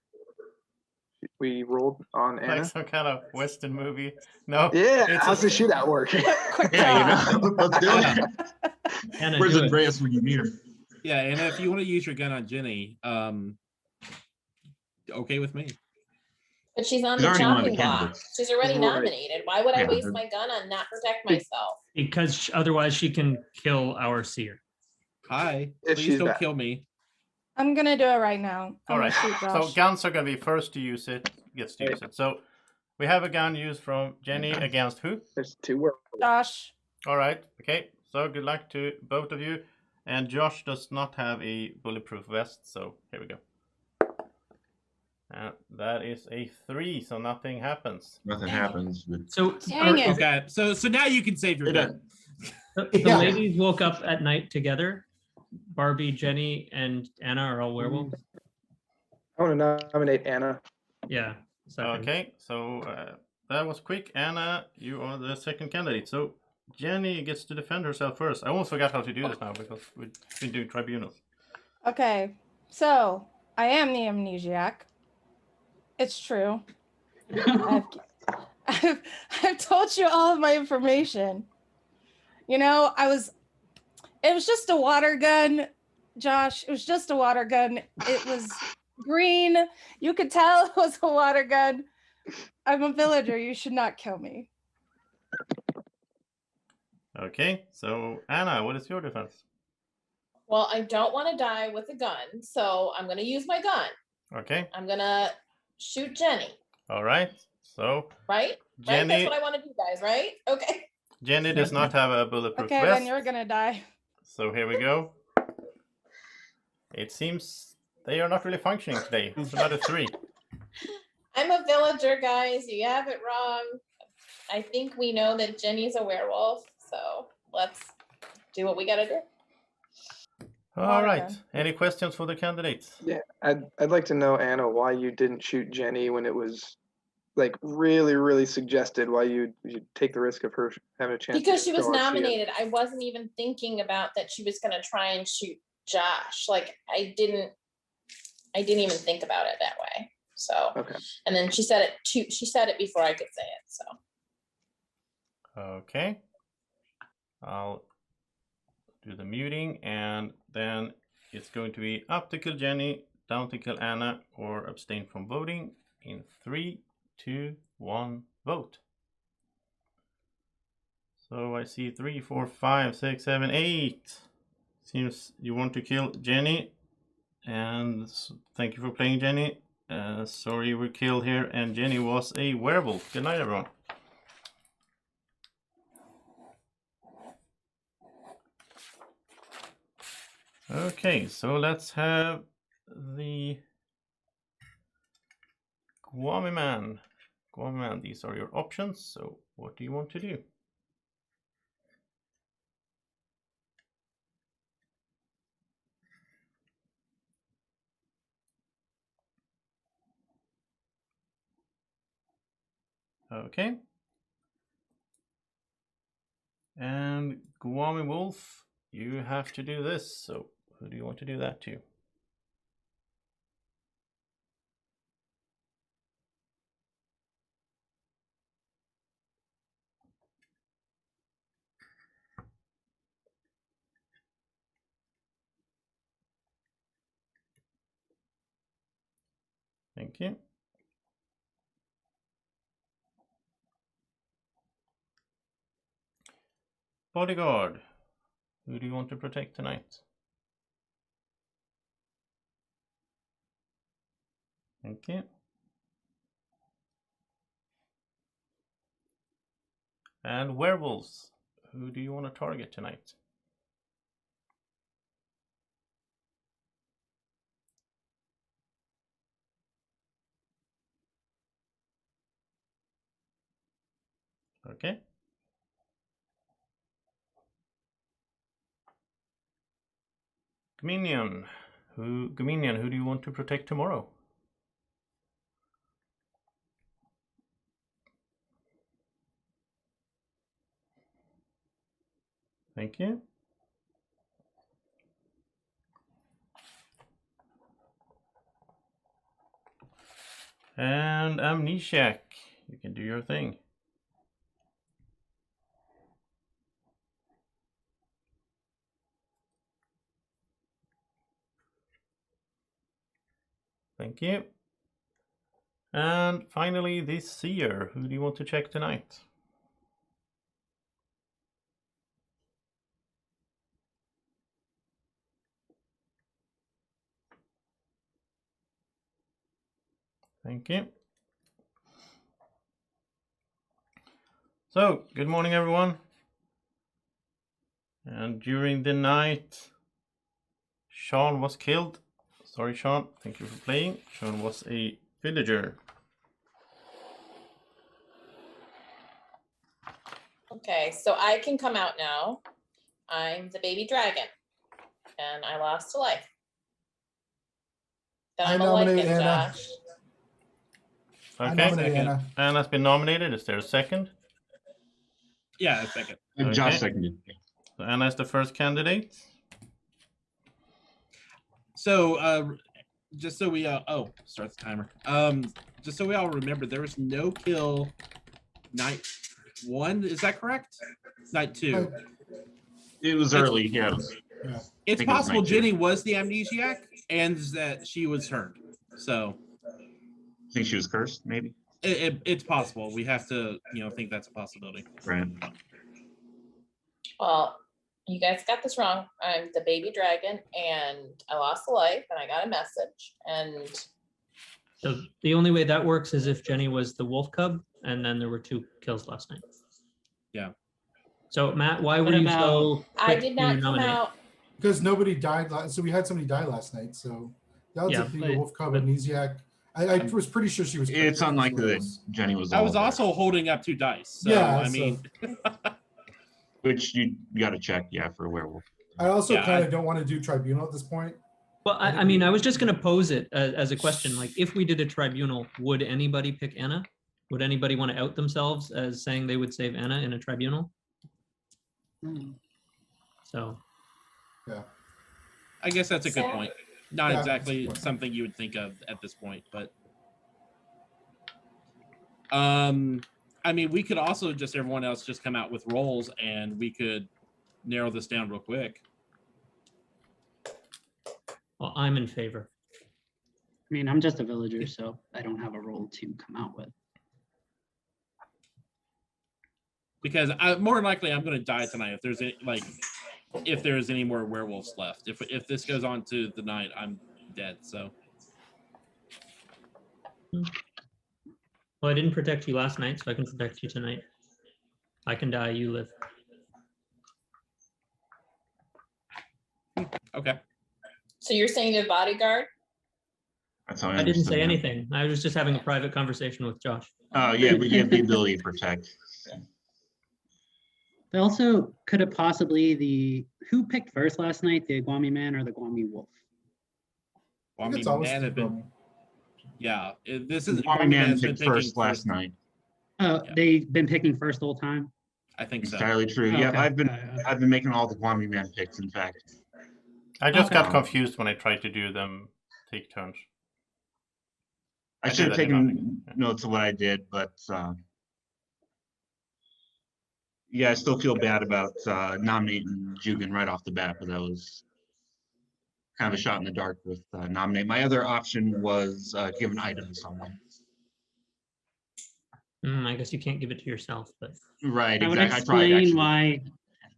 we rolled on Like Anna? some kind of Western movie. No. Yeah, it's how's the shootout work? Quick Yeah, you draw. know, let's do Yeah. it. Anna, Where's do it. Andreas when you need him? Yeah, and if you want to use your gun on Jenny, okay with me. But she's on She's the already one of the chopping block. candidates. She's already Right. nominated. Why would I Yeah. waste my gun on not protect myself? Because otherwise she can kill our seer. Hi, If please she's don't back. kill me. I'm gonna do it right now. I'm All right. gonna shoot So Josh. guns are gonna be first to use it. Gets to use it. So we have a gun used from Jenny against who? There's 2 werewolves. Josh. All right. Okay. So good luck to both of you. And Josh does not have a bulletproof vest. So here we go. That is a 3. So nothing happens. Nothing happens. But So Dang it. Okay, so now you can save your It gun. the Yeah. ladies woke up at night together. Barbie, Jenny, and Anna are all werewolves. I want to nominate Anna. Yeah. Second. Okay. So that was quick. Anna, you are the second candidate. So Jenny gets to defend herself first. I almost forgot how to do this now because we've been doing tribunals. Okay, so I am the amnesiac. It's true. I've told you all of my information. You know, it was just a water gun, Josh. It was just a water gun. It was green. You could tell it was a water gun. I'm a villager. You should not kill me. Okay. So Anna, what is your defense? Well, I don't want to die with a gun, so I'm gonna use my gun. Okay. I'm gonna shoot Jenny. All right. So Right? Right? Jenny, That's what I want to do, guys. Right? Okay. Jenny does not have a bulletproof Okay, vest. then you're gonna die. So here we go. It seems they are not really functioning today. It's another 3. I'm a villager, guys. You have it wrong. I think we know that Jenny's a werewolf, so let's do what we gotta do. All right. Okay. Any questions for the candidates? Yeah, I'd like to know, Anna, why you didn't shoot Jenny when it was like really suggested, why you'd take the risk of her having a chance. Because to she was show our nominated. I wasn't even thinking about that she was gonna try and shoot Josh. Like I didn't even think about it that way. So Okay. and then she said it before I could say it. So Okay. I'll do the muting and then it's going to be up to kill Jenny, down to kill Anna, or abstain from voting in 3, 2, 1, vote. So I see 3, 4, 5, 6, 7, 8. Seems you want to kill Jenny. And thank you for playing, Jenny. Sorry you were killed here, and Jenny was a werewolf. Good night, everyone. Okay, so let's have the Guami Man. Guami Man, these are your options. So what do you want to do? Okay. And Guami Wolf, you have to do this. So who do you want to do that to? Thank you. Bodyguard, who do you want to protect tonight? Thank you. And werewolves, who do you want to target tonight? Okay. Dominion. Dominion, who do you want to protect tomorrow? Thank you. And Amnesiac, you can do your thing. Thank you. And finally, the Seer. Who do you want to check tonight? Thank you. So, good morning, everyone. And during the night, Sean was killed. Sorry, Sean. Thank you for playing. Sean was a villager. Okay, so I can come out now. I'm the baby dragon, and I lost a life. Then I I'm a nominate Lycan, Anna. Josh. I Okay. nominate Anna. Anna's been nominated. Is there a second? Yeah, a second. And Josh Okay. seconded. So Anna is the first candidate. So just so we start the timer. Just so we all remember, there was no kill night 1. Is that correct? Night 2. It was early. Yeah. It was, Yeah. It's think it was possible night 2. Jenny was the amnesiac and that she was turned. So I think she was cursed, maybe. it's possible. We have to, think that's a possibility. Right. Well, you guys got this wrong. I'm the baby dragon, and I lost a life, and I got a message, and So the only way that works is if Jenny was the wolf cub, and then there were 2 kills last night. Yeah. So Matt, why were What you about- so I quick did to not come nominate? out. Because nobody died. So we had somebody die last night. So the odds Yeah, of being but- a wolf cub amnesiac. I was pretty sure she was. It's cursed, unlikely so it that was- Jenny was. I was all there, also holding up 2 dice. So Yeah, I so- mean, which you got to check, yeah, for a werewolf. I also Yeah, kind of don't want to do tribunal at this point. Well, I mean, I was just going to pose it as a question. Like, if we did a tribunal, would anybody pick Anna? Would anybody want to out themselves as saying they would save Anna in a tribunal? Hmm. So, I guess that's a good Sarah? point. Not Yeah, exactly that's a point. something you would think of at this point, but I mean, we could also just everyone else just come out with roles, and we could narrow this down real quick. well, I'm in favor. I mean, I'm just a villager, so I don't have a role to come out with. Because more than likely I'm going to die tonight if there's if there's any more werewolves left. If this goes on to the night, I'm dead. So Well, I didn't protect you last night, so I can protect you tonight. I can die, you live. okay. So you're saying the bodyguard? That's how I didn't understood say that. anything. I was just having a private conversation with Josh. Oh yeah, but you have the ability to protect. But also, could it possibly who picked first last night, the Guami man or the Guami wolf? I think Guami it's always man the had been, Guami. yeah. This is Guami Guami man man's been picked picking first last night. Oh, Yeah. they've been picking first the whole time? I think so. Entirely true. Oh, Yeah, okay. I've been making all the Guami man picks. In fact, I just Okay. got confused when I tried to do them take turns. I I should have did that in taken notes of what I did, but yeah, I still feel bad about nominating Jugan right off the bat, but that was kind of a shot in the dark with nominate. My other option was give an item to someone. I guess you can't give it to yourself, but Right, That would exactly. I tried explain actually. why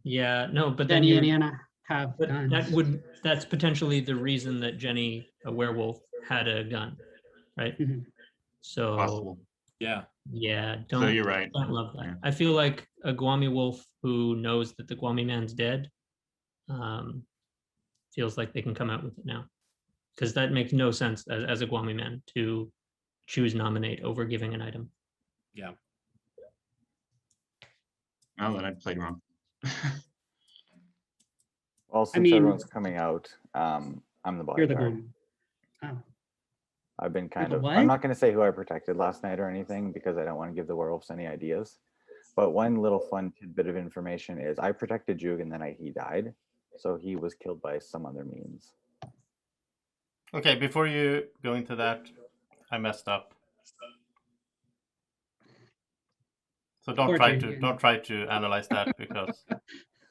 yeah, no, but then Jenny and you Anna have but guns. that's potentially the reason that Jenny, a werewolf, had a gun, right? Mhm. So Possible. Yeah. yeah, So you're right. don't love that. Yeah. I feel like a Guami wolf who knows that the Guami man's dead feels like they can come out with it now, because that makes no sense as a Guami man to choose nominate over giving an item. Yeah. Now that I played wrong. Well, since mean, everyone's coming out, I'm the You're the bodyguard. one. Oh, I've been kind the of, what? I'm not going to say who I protected last night or anything because I don't want to give the werewolves any ideas. But one little fun tidbit of information is I protected Jugan the night he died. So he was killed by some other means. Okay, before you go into that, I messed up. So Poor Jugan. don't try to analyze that because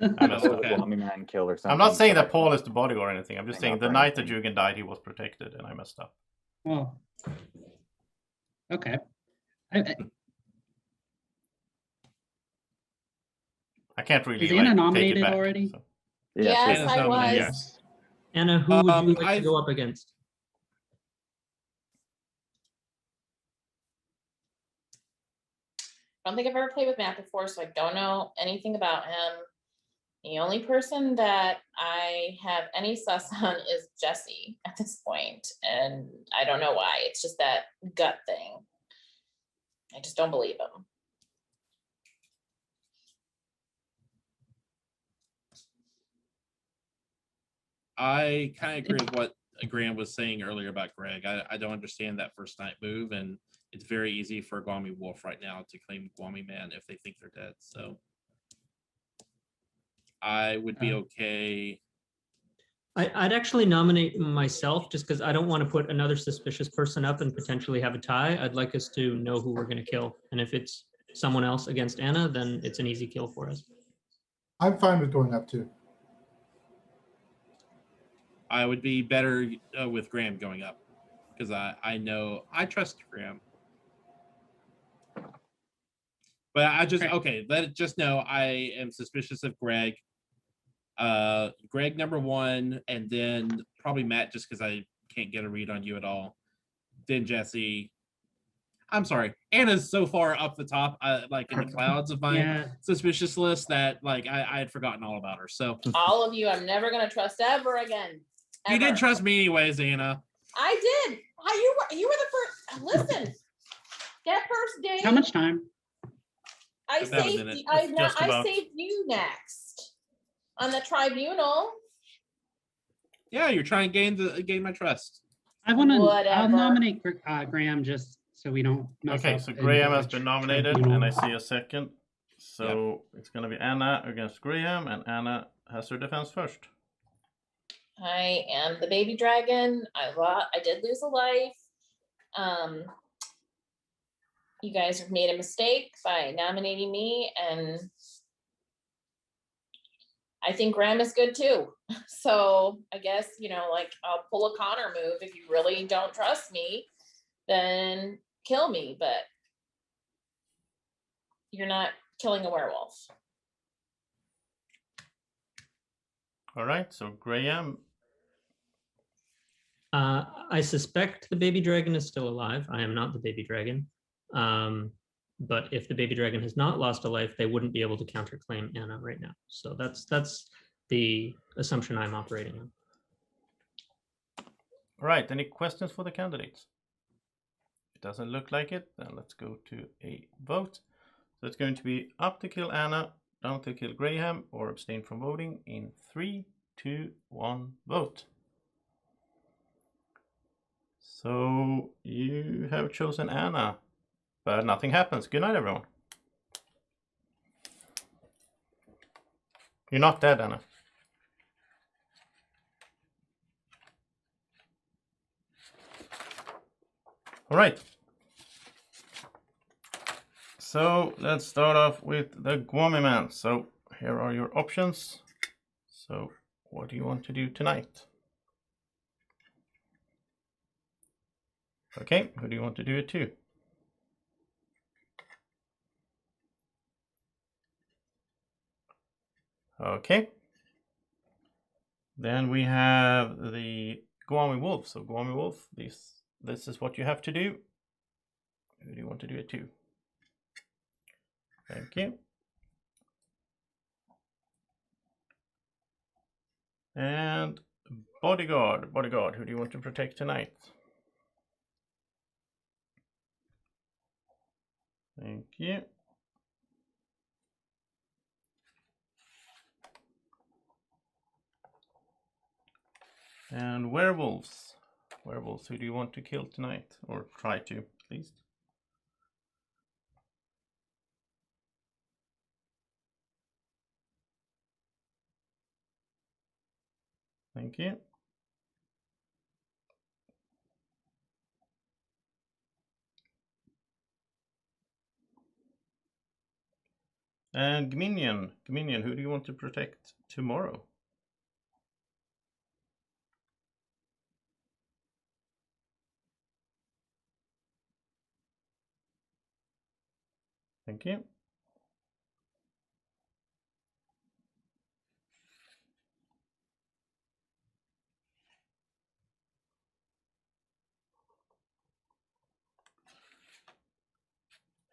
I messed Oh, up. the Gwami man killed or something. I'm not saying so that Paul is the bodyguard or anything. I'm just Hang saying up the or night that anything. Jugan died, he was protected, and I messed up. Well, okay. I can't really Is Anna take it nominated back. already? So. Yes, Anna's I nominated. was. Yes. Anna, who would you like I- to go up against? I don't think I've ever played with Matt before, so I don't know anything about him. The only person that I have any sus on is Jesse at this point, and I don't know why. It's just that gut thing. I just don't believe him. I kind of agree with what Graham was saying earlier about Greg. I don't understand that first night move, and it's very easy for a Gwami Wolf right now to claim Gwami Man if they think they're dead. So I would be okay. I'd actually nominate myself just because I don't want to put another suspicious person up and potentially have a tie. I'd like us to know who we're going to kill. And if it's someone else against Anna, then it's an easy kill for us. I'm fine with going up too. I would be better with Graham going up because I know I trust Graham. But I just okay. Let it just know I am suspicious of Greg. Greg number one, and then probably Matt just because I can't get a read on you at all. Then Jesse. I'm sorry, Anna's so far up the top, like in the clouds of my suspicious list that like I had forgotten all about her. So All of you, I'm never gonna trust ever again. you didn't trust me anyways, Anna. I did. You were the first. Listen, that first day. How much time? I About a saved. minute. I saved you next on the tribunal. Yeah, you're trying to gain my trust. I want to. I'll Whatever. nominate Graham just so we don't mess Okay, up so in Graham has the been nominated, tribunal. and I see a second. So it's going to be Anna against Graham, and Anna has her defense first. I am the baby dragon. I did lose a life. You guys have made a mistake by nominating me, and I think Graham is good too. So I guess, like I'll pull a Connor move. If you really don't trust me, then kill me, but you're not killing a werewolf. All right, so Graham. I suspect the baby dragon is still alive. I am not the baby dragon. But if the baby dragon has not lost a life, they wouldn't be able to counterclaim Anna right now. So that's the assumption I'm operating on. All right, any questions for the candidates? If it doesn't look like it, then let's go to a vote. So it's going to be up to kill Anna, down to kill Graham, or abstain from voting in 3, 2, 1, vote. So you have chosen Anna, but nothing happens. Good night, everyone. You're not dead, Anna. All right. So let's start off with the Gwami Man. So here are your options. So what do you want to do tonight? Okay, who do you want to do it to? Okay. Then we have the Gwami Wolf. So Gwami Wolf, this is what you have to do. Who do you want to do it to? Thank you. And Bodyguard, who do you want to protect tonight? Thank you. And werewolves. Werewolves, who do you want to kill tonight? Or try to, at least? Thank you. And Gminion. Gminion, who do you want to protect tomorrow? Thank you.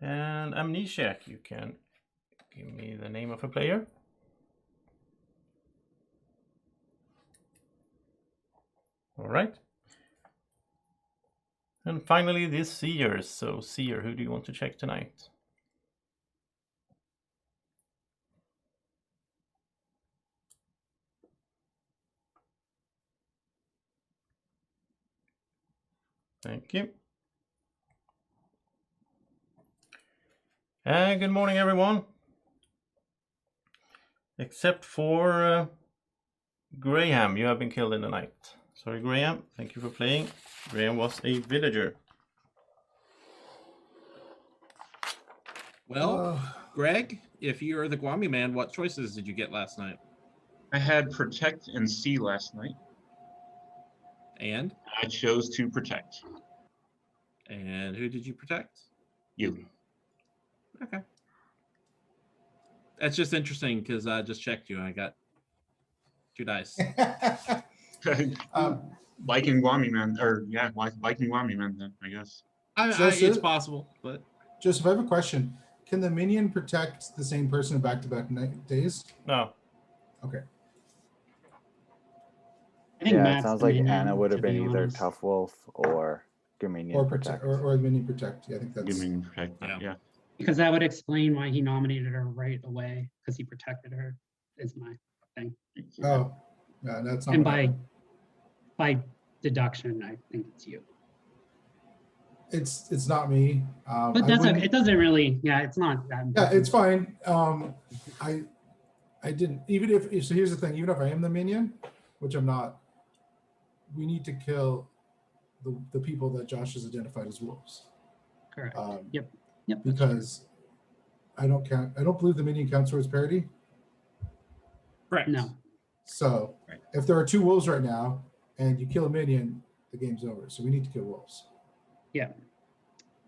And Amnesiac, you can give me the name of a player. All right. And finally, the Seers. So, Seer, who do you want to check tonight? Thank you. And good morning, everyone. Except for Graham, you have been killed in the night. Sorry, Graham. Thank you for playing. Graham was a villager. Well, Greg, if you're the Guami man, what choices did you get last night? I had protect and see last night. And? I chose to protect. And who did you protect? You. Okay. That's just interesting because I just checked you and I got 2 dice. Viking Guami man, or yeah, Viking Guami man then, I guess. It's possible, but Joseph, I have a question. Can the minion protect the same person in back-to-back days? No. Okay. I think Yeah, it Matt's sounds the like minion, Anna would have to be been either honest. Tough Wolf or Dominion Protect. Or minion protect. Yeah, I think that's Dominion Protect. Yeah. Because that would explain why he nominated her right away, because he protected her, is my thing. Oh, yeah, that's not And what happened. by deduction, I think it's you. It's not me. But that's okay. It doesn't really, yeah, it's not that Yeah, important. it's fine. I didn't, even if, so here's the thing, even if I am the minion, which I'm not, we need to kill the people that Josh has identified as wolves. Correct. Yep. Because I don't believe the minion counts towards parity. Correct. No. So if there are 2 wolves right now and you kill a minion, the game's over. So we need to kill wolves. Yeah.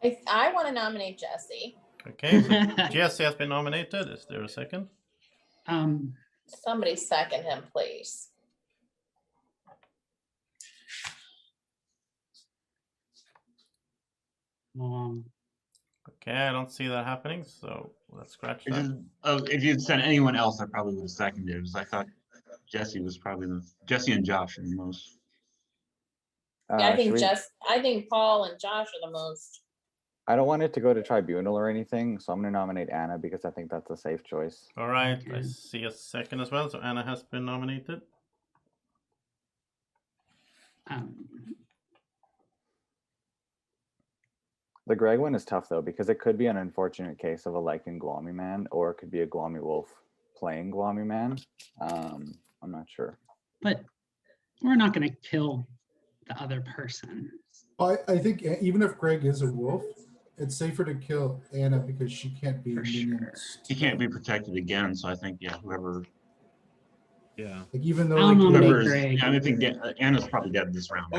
I want to nominate Jesse. Okay, so Jesse has been nominated. Is there a second? Somebody second him, please. Okay, I don't see that happening, so let's scratch that. If you'd sent anyone else, I probably would have seconded it, because I thought Jesse was probably Jesse and Josh are the most. Yeah, I think Paul and Josh are the most. I don't want it to go to tribunal or anything, so I'm going to nominate Anna because I think that's a safe choice. All right, I see a second as well, so Anna has been nominated. The Greg one is tough though, because it could be an unfortunate case of a Lycan Guami man, or it could be a Guami Wolf playing Guami man. I'm not sure. But we're not going to kill the other person. I think even if Greg is a wolf, it's safer to kill Anna because she can't be minions. He can't be protected again, so I think whoever. Yeah. Like even though I'll like, nominate Greg. I think Anna's probably dead this round.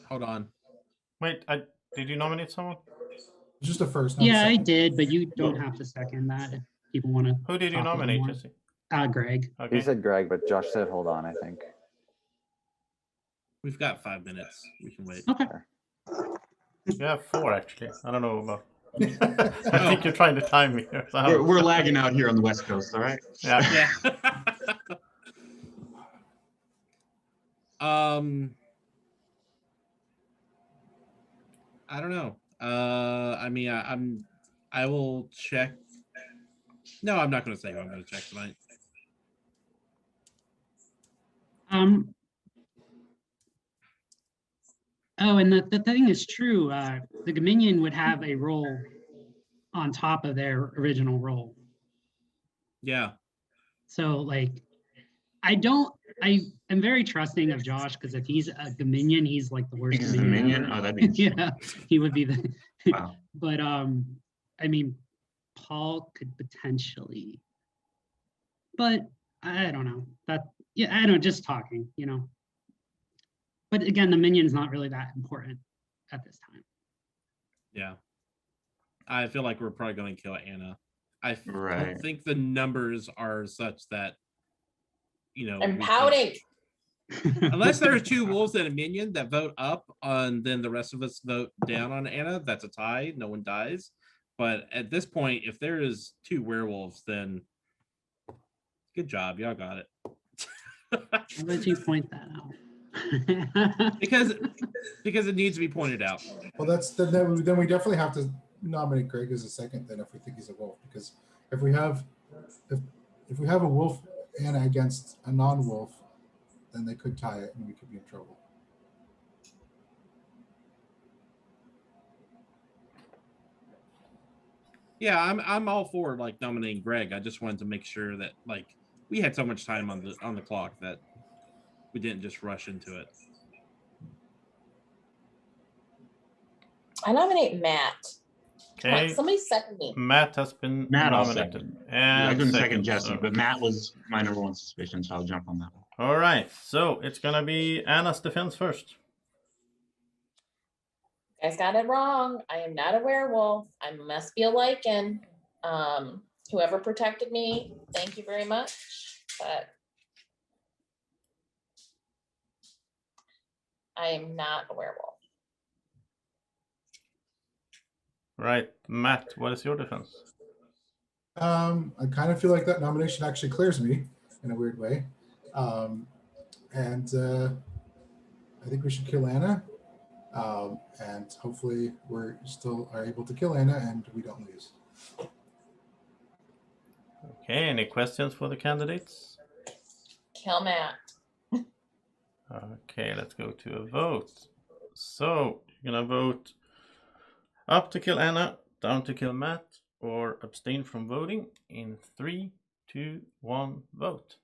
Hold on. Wait, did you nominate someone? Just a first. Yeah, I did, but you don't have to second that if people want to. Who did you nominate, Jesse? Greg. Okay. He said Greg, but Josh said hold on, I think. We've got 5 minutes. We can wait. Okay. You have 4 actually. I don't know about. I think you're trying to time me here. So We're lagging out here on the West Coast, all right? Yeah. I don't know. I mean, I will check. No, I'm not going to say who I'm going to check tonight. Oh, and the thing is true. The minion would have a roll on top of their original roll. Yeah. So like, I am very trusting of Josh because if he's a Dominion, he's like the worst He's the Dominion minion? ever. Oh, that'd be interesting. Yeah, he would be the. Wow. But I mean, Paul could potentially, but I don't know. Yeah, I don't know, just talking, you know. But again, the minion's not really that important at this time. Yeah. I feel like we're probably going to kill Anna. I Right. don't think the numbers are such that, you know. I'm pouting. Unless there are 2 wolves and a minion that vote up, and then the rest of us vote down on Anna, that's a tie. No one dies. But at this point, if there is 2 werewolves, then good job, y'all got it. I'll let you point that out. because it needs to be pointed out. Well, then we definitely have to nominate Greg as a second. Then if we think he's a wolf, because if we have a wolf Anna against a non-wolf, then they could tie it and we could be in trouble. Yeah, I'm all for like nominating Greg. I just wanted to make sure that like we had so much time on the clock that we didn't just rush into it. I nominate Matt. Come on, Okay. somebody second me. Matt has been Matt, I'll nominated. second. And I couldn't second second, Jesse, so- but Matt was my number 1 suspicion, so I'll jump on that one. All right, so it's gonna be Anna's defense first. You guys got it wrong. I am not a werewolf. I must be a lichen. Whoever protected me, thank you very much. But I am not a werewolf. Right, Matt, what is your defense? I kind of feel like that nomination actually clears me in a weird way. And I think we should kill Anna. And hopefully we're still are able to kill Anna and we don't lose. Okay, any questions for the candidates? Kill Matt. Okay, let's go to a vote. So, you're gonna vote up to kill Anna, down to kill Matt, or abstain from voting in 3, 2, 1, vote.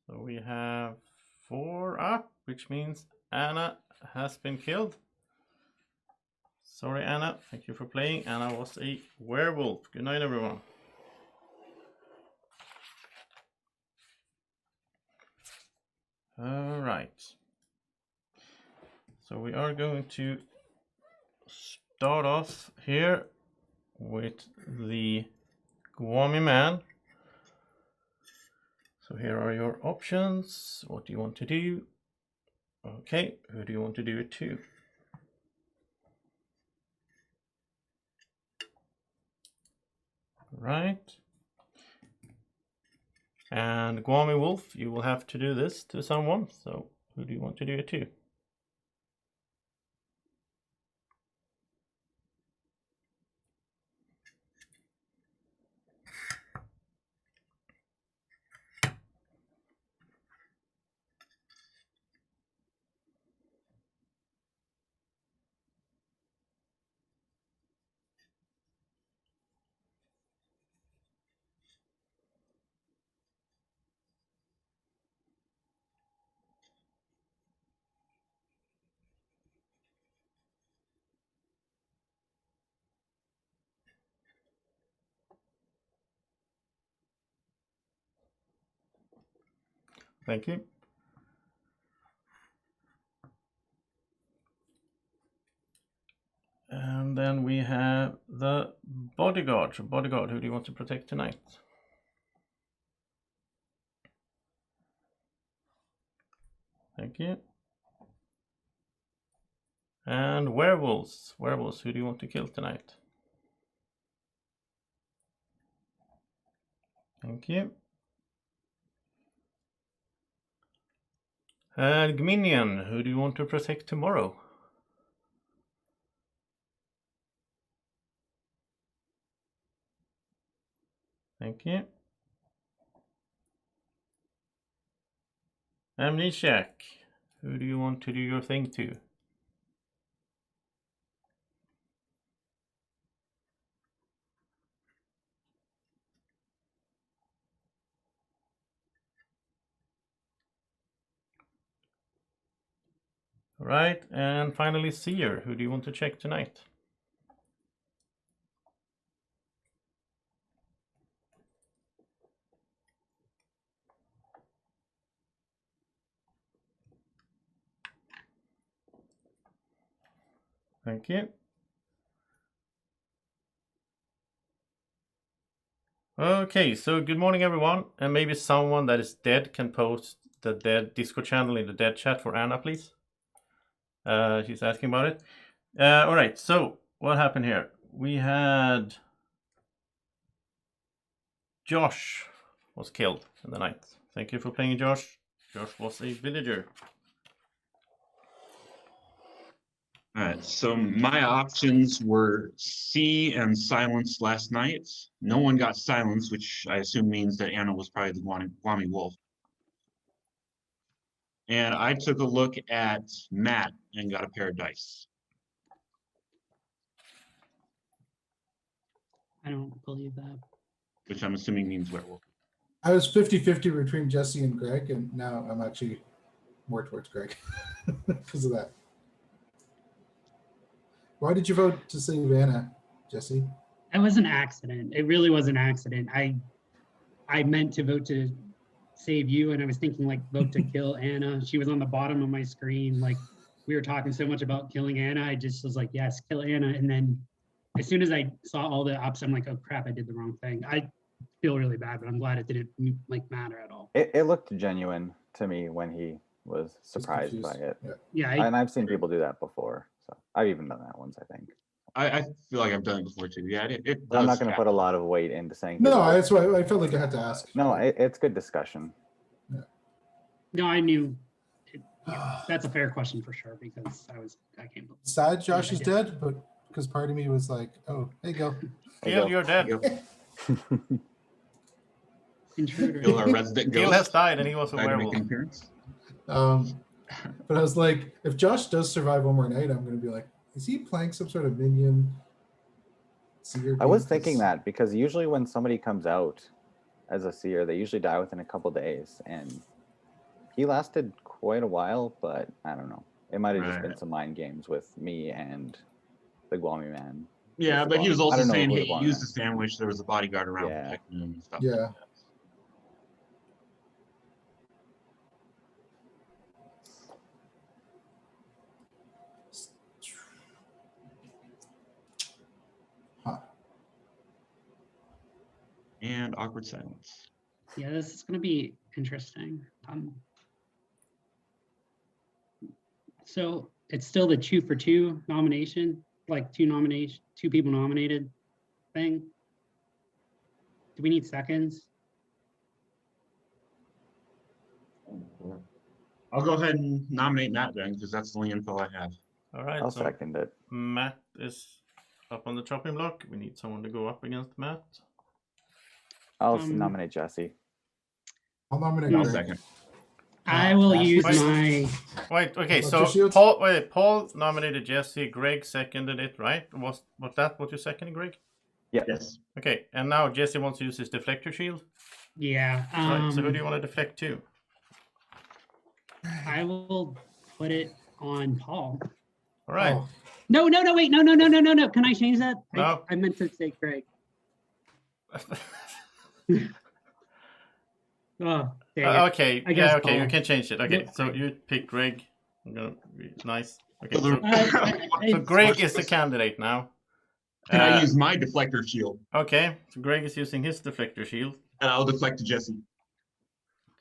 So we have 4 up, which means Anna has been killed. Sorry, Anna. Thank you for playing. Anna was a werewolf. Good night, everyone. All right. So we are going to start off here with the Guami man. So here are your options. What do you want to do? Okay, who do you want to do it to? Right. And Guami Wolf, you will have to do this to someone. So who do you want to do it to? Thank you. And then we have the bodyguard. So bodyguard, who do you want to protect tonight? Thank you. And werewolves. Werewolves, who do you want to kill tonight? Thank you. And Gminion, who do you want to protect tomorrow? Thank you. Amnesiac, Who do you want to do your thing to? All right, and finally Seer. Who do you want to check tonight? Thank you. Okay, so good morning everyone, and maybe someone that is dead can post the dead Discord channel in the dead chat for Anna, please. She's asking about it. All right, so what happened here? We had Josh was killed in the night. Thank you for playing, Josh. Josh was a villager. All right, so my options were C and silence last night. No one got silence, which I assume means that Anna was probably the Guami wolf. And I took a look at Matt and got a pair of dice. I don't believe that. Which I'm assuming means werewolf. I was 50-50 between Jesse and Greg, and now I'm actually more towards Greg because of that. Why did you vote to save Anna, Jesse? It was an accident. It really was an accident. I meant to vote to save you, and I was thinking like vote to kill Anna. She was on the bottom of my screen. Like we were talking so much about killing Anna. I just was like, yes, kill Anna. And then as soon as I saw all the options, I'm like, oh crap, I did the wrong thing. I feel really bad, but I'm glad it didn't like matter at all. It looked genuine to me when he was surprised by it. Yeah, and I've seen people do that before. So I've even done that once, I think. I feel like I've done it before too. Yeah, But I'm not going to put a lot of weight into saying. No, that's why I felt like I had to ask. No, it's good discussion. No, I knew. That's a fair question for sure because I can't believe. Sad Josh is dead, but because part of me was like, oh, there you go. Gil, you're dead. Intruder. Gil, our resident Gil ghost, has died and he was a decided to make werewolf. an appearance. But I was like, if Josh does survive one more night, I'm going to be like, is he playing some sort of minion? Seer I was game? thinking that because usually when somebody comes out as a seer, they usually die within a couple days, and he lasted quite a while. But I don't know. It might have just been some mind games with me and the Guami man. Yeah, but he was I also don't know saying, who hey, the he Guami used man. a sandwich. There was a bodyguard around protecting him and stuff. Yeah. Like that. And awkward silence. Yeah, this is going to be interesting. So it's still the 2 for 2 nomination, like two people nominated thing. Do we need seconds? I'll go ahead and nominate Matt then, because that's the only info I have. All right, I'll so second it. Matt is up on the chopping block. We need someone to go up against Matt. I'll nominate Jesse. I'll nominate I'll Greg. second. I will use Wait. my. Wait, okay, Electro so shields? Paul nominated Jesse, Greg seconded it, right? Was that what you seconded, Greg? Yeah. Yes. Okay, and now Jesse wants to use his deflector shield. Yeah. Right, so who do you want to deflect to? I will put it on Paul. All right. Oh, No, wait, no. Can I change that? No. I meant to say Greg. Oh, dang it. Okay, I guess yeah, okay, you Paul. can change it. Okay, Yep. so you pick Greg. I'm gonna be nice. Okay, So so Greg is the candidate now. Can I use my deflector shield? Okay, so Greg is using his deflector shield. And I'll deflect to Jesse.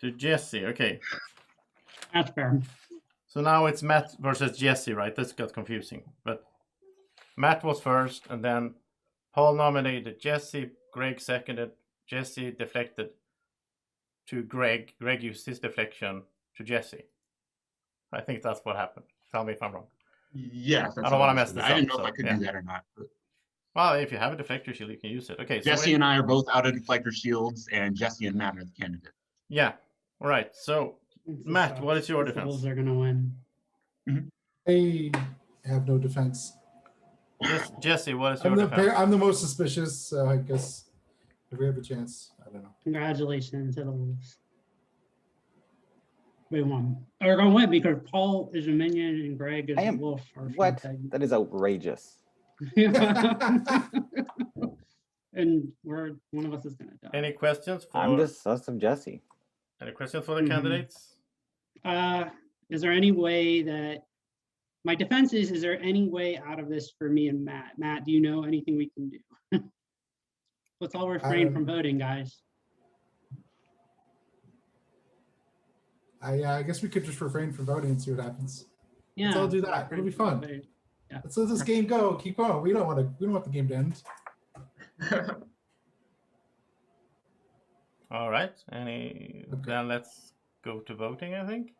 To Jesse, okay. That's fair. So now it's Matt versus Jesse, right? This got confusing. But Matt was first, and then Paul nominated Jesse, Greg seconded, Jesse deflected to Greg. Greg used his deflection to Jesse. I think that's what happened. Tell me if I'm wrong. Yes. I don't want to mess this up. I didn't know so, if I could yeah. do that or not. But Well, if you have a deflector shield, you can use it. Okay. Jesse and I are both out of deflector shields, and Jesse and Matt are the candidate. Yeah. All right. So Matt, what is your The defense? Wolves are gonna win. I have no defense. Yes, Jesse, what is your I'm defense? I'm the most suspicious, so I guess if we have a chance, I don't know. Congratulations to the Wolves. We won. We're gonna win because Paul is a minion and Greg is I a am wolf. Or what? something. That is outrageous. And one of us is gonna die. Any questions for? I'm just sus of Jesse. Any questions for the Mhm. candidates? Is there any way that my defense is there any way out of this for me and Matt? Matt, do you know anything we can do? Let's all refrain from voting, guys. I guess we could just refrain from voting and see what happens. Yeah, Let's all do let's that. refrain It'll be from fun. voting. Yeah. Let's let this game go. Keep going. We don't want the game to end. All right. Then let's go to voting, I think.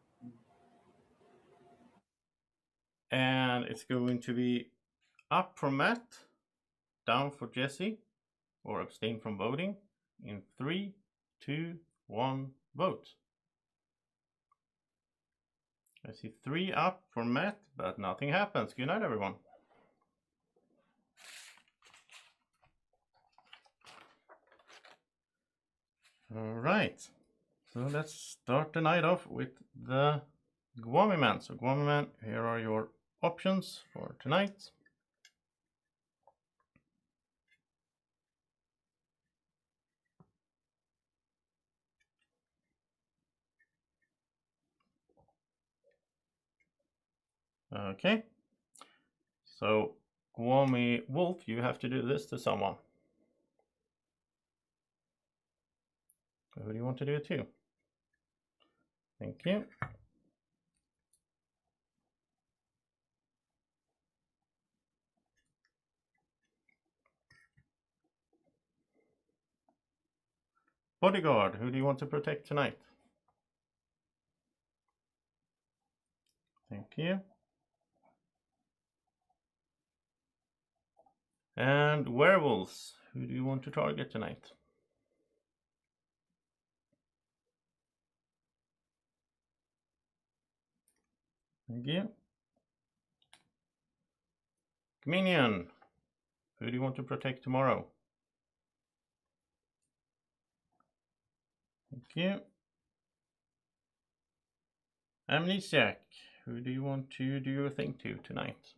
And it's going to be up for Matt, down for Jesse, or abstain from voting in 3, 2, 1, vote. I see 3 up for Matt, but nothing happens. Good night, everyone. All right. So let's start the night off with the Gwami Man. So Gwami Man, here are your options for tonight. Okay. So Gwami Wolf, you have to do this to someone. Who do you want to do it to? Thank you. Bodyguard, who do you want to protect tonight? Thank you. And werewolves, who do you want to target tonight? Thank you. Minion, who do you want to protect tomorrow? Thank you. Amnesiac, who do you want to do your thing to tonight?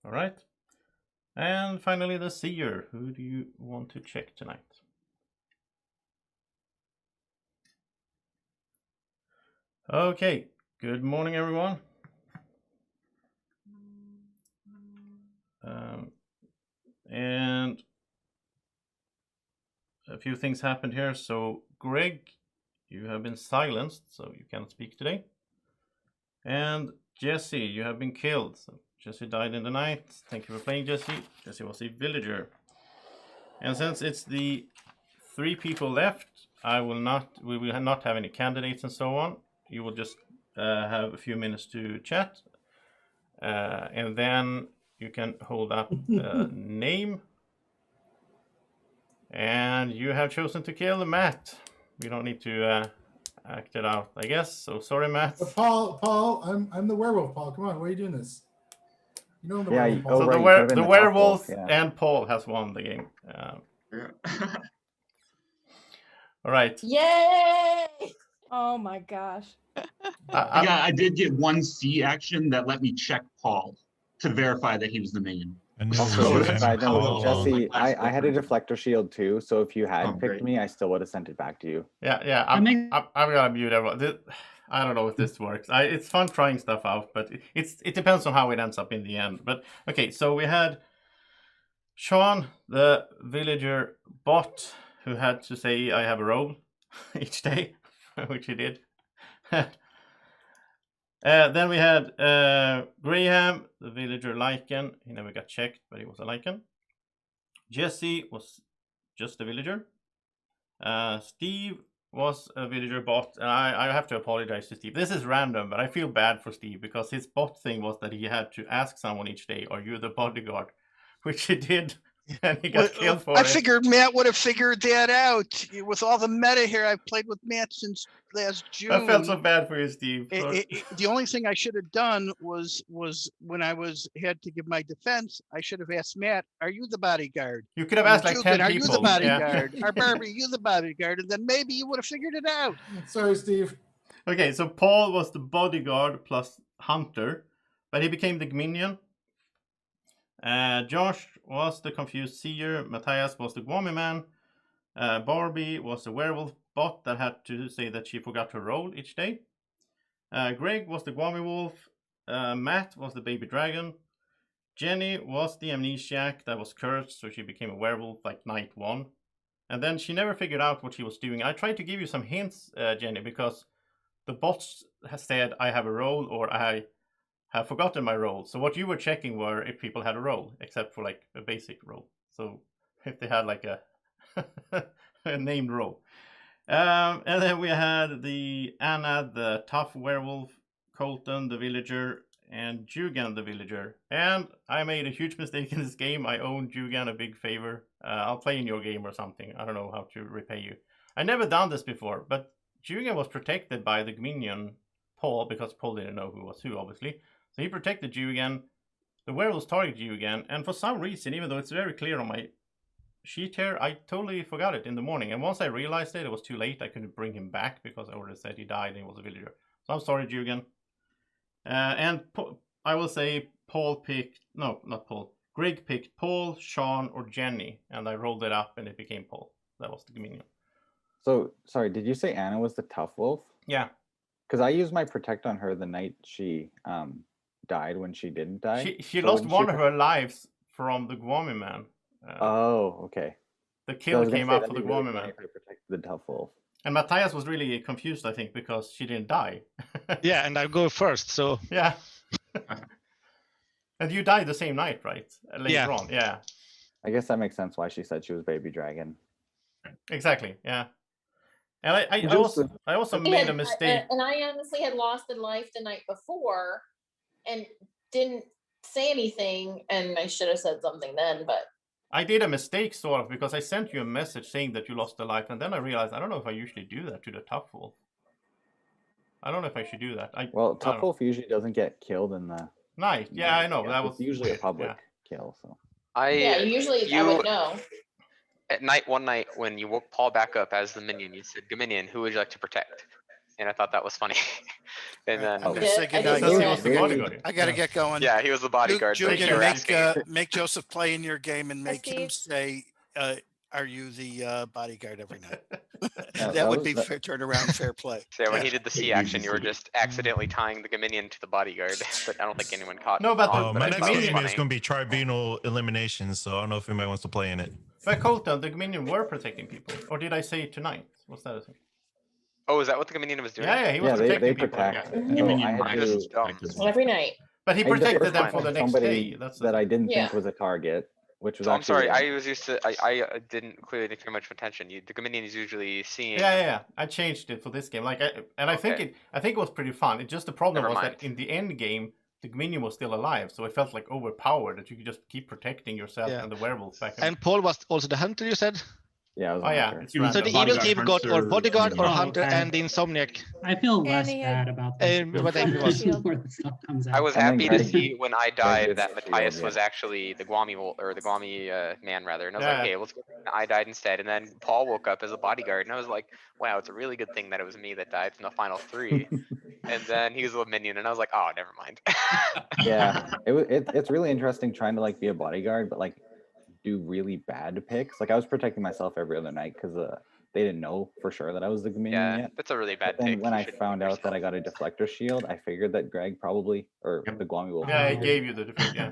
All right. And finally, the Seer, who do you want to check tonight? Okay, good morning, everyone. And a few things happened here. So, Greg, you have been silenced, so you cannot speak today. And Jesse, you have been killed. So Jesse died in the night. Thank you for playing, Jesse. Jesse was a villager. And since it's the 3 people left, we will not have any candidates and so on. You will just have a few minutes to chat. And then you can hold up a name. And you have chosen to kill Matt. We don't need to act it out, I guess. So sorry, Matt. But Paul, I'm the werewolf. Paul, come on, why are you doing this? You know I'm the werewolf. Paul. So right, the werewolf and Paul has won the game. All right. Yay! Oh my gosh. I did get 1 C action that let me check Paul to verify that he was the minion. Also, side note, Jesse, I had a deflector shield too, so if you had picked great. me, I still would have sent it back to you. Yeah. I'm gonna mute everyone. I don't know if this works. It's fun trying stuff out, but it depends on how it ends up in the end. But okay, so we had Sean, the villager bot, who had to say I have a role each day, which he did. Then we had Graham, the villager lichen. He never got checked, but he was a lichen. Jesse was just a villager. Steve was a villager bot, and I have to apologize to Steve. This is random, but I feel bad for Steve because his bot thing was that he had to ask someone each day, "Are you the bodyguard?" Which he did and he got killed for I it. figured Matt would have figured that out. With all the meta here, I've played with Matt since last June. I felt so bad for you, Steve. The only thing I should have done was when I had to give my defense, I should have asked Matt, "Are you the bodyguard?" You could have asked like 10 Are people. you the bodyguard? Yeah. Are Barbie, you the bodyguard? And then maybe you would have figured it out. Sorry, Steve. Okay, so Paul was the bodyguard plus hunter, but he became the minion. Josh was the confused seer. Matthias was the Gwami man. Barbie was the werewolf bot that had to say that she forgot her role each day. Greg was the Gwami wolf. Matt was the baby dragon. Jenny was the amnesiac that was cursed, so she became a werewolf like night 1. And then she never figured out what she was doing. I tried to give you some hints, Jenny, because the bots has said I have a role or I have forgotten my role. So what you were checking were if people had a role, except for like a basic role. So if they had like a, a named role. And then we had the Anna, the tough werewolf, Colton, the villager, and Jugan, the villager. And I made a huge mistake in this game. I owe Jugan a big favor. I'll play in your game or something. I don't know how to repay you. I never done this before, but Jugan was protected by the minion Paul, because Paul didn't know who was who, obviously. So he protected Jugan. The werewolves targeted Jugan, and for some reason, even though it's very clear on my sheet here, I totally forgot it in the morning. And once I realized it was too late. I couldn't bring him back because I already said he died and he was a villager. So I'm sorry, Jugan. And I will say Paul picked, no, not Paul. Greg picked Paul, Sean, or Jenny, and I rolled it up and it became Paul. That was the minion. So, sorry, did you say Anna was the tough wolf? Yeah. Because I used my protect on her the night she died when she didn't die. She So lost when one of her lives from the Gwami man. Oh, okay. The kill came out for the really Gwami man. if I protected the tough wolf. And Matthias was really confused, I think, because she didn't die. Yeah, and I go first, so Yeah. And you died the same night, right? Later Yeah. on, yeah. I guess that makes sense why she said she was baby dragon. Exactly, yeah. And I Just also made a mistake. And I honestly had lost a life the night before and didn't say anything, and I should have said something then, but I did a mistake, sort of, because I sent you a message saying that you lost a life, and then I realized I don't know if I usually do that to the tough wolf. I don't know if I should do that. Well, tough wolf usually doesn't get killed in the night. Yeah, I know. Yeah, That was it's usually a public kill. So yeah, usually I would know. At night, one night, when you woke Paul back up as the minion, you said, "Dominion, who would you like to protect?" And I thought that was funny. And then I'm gonna say goodnight. I gotta get going. Yeah, he was the bodyguard. but you were asking- Make Joseph play in your game and make him say, "Are you the bodyguard every night?" That would be fair turnaround, fair play. So when he did the C action, you were just accidentally tying the minion to the bodyguard, but I don't think anyone caught. No, but on, My I next thought it was game is funny. going to be Tribunal elimination, so I don't know if anybody wants to play in it. But Colton, the minion were protecting people, or did I say it tonight? What's that? Oh, is that what the minion was doing? Yeah, he was protecting they people. protect. Yeah. So I had to, Every night. But he I used the protected first them one for the with next somebody day. That's that I didn't Yeah. think was a target, which was So I'm actually sorry, I was used to. I didn't clearly pay much attention. The minion is usually seeing. Yeah. I changed it for this game. I think it was pretty fun. It just the problem Never was mind. that in the end game, the minion was still alive, so it felt like overpowered that you could just keep protecting yourself Yeah. and the werewolf back. and Paul was also the hunter, you said? Yeah, it was Oh, a yeah, hunter. it's So random. the evil team got or bodyguard or Oh, hunter okay. and the insomniac. I feel less he bad had- about this. But I think it was. More the stuff comes out. I was And then happy to Greg- see when I Greg died gets that the Matthias shield, was yeah. actually the Gwami man rather, and I was Yeah. like, hey, let's go. And I died instead, and then Paul woke up as a bodyguard, and I was like, wow, it's a really good thing that it was me that died from the final 3. And then he was a minion, and I was like, oh, never mind. Yeah, it's really interesting trying to like be a bodyguard, but like do really bad picks. Like I was protecting myself every other night because they didn't know for sure that I was the minion Yeah, yet. that's a really bad But then pick. when You I shouldn't found pick out that I got a deflector shield, I figured that Greg probably or the Gwami wolf. Yeah, he probably- gave you the defeat. Yeah.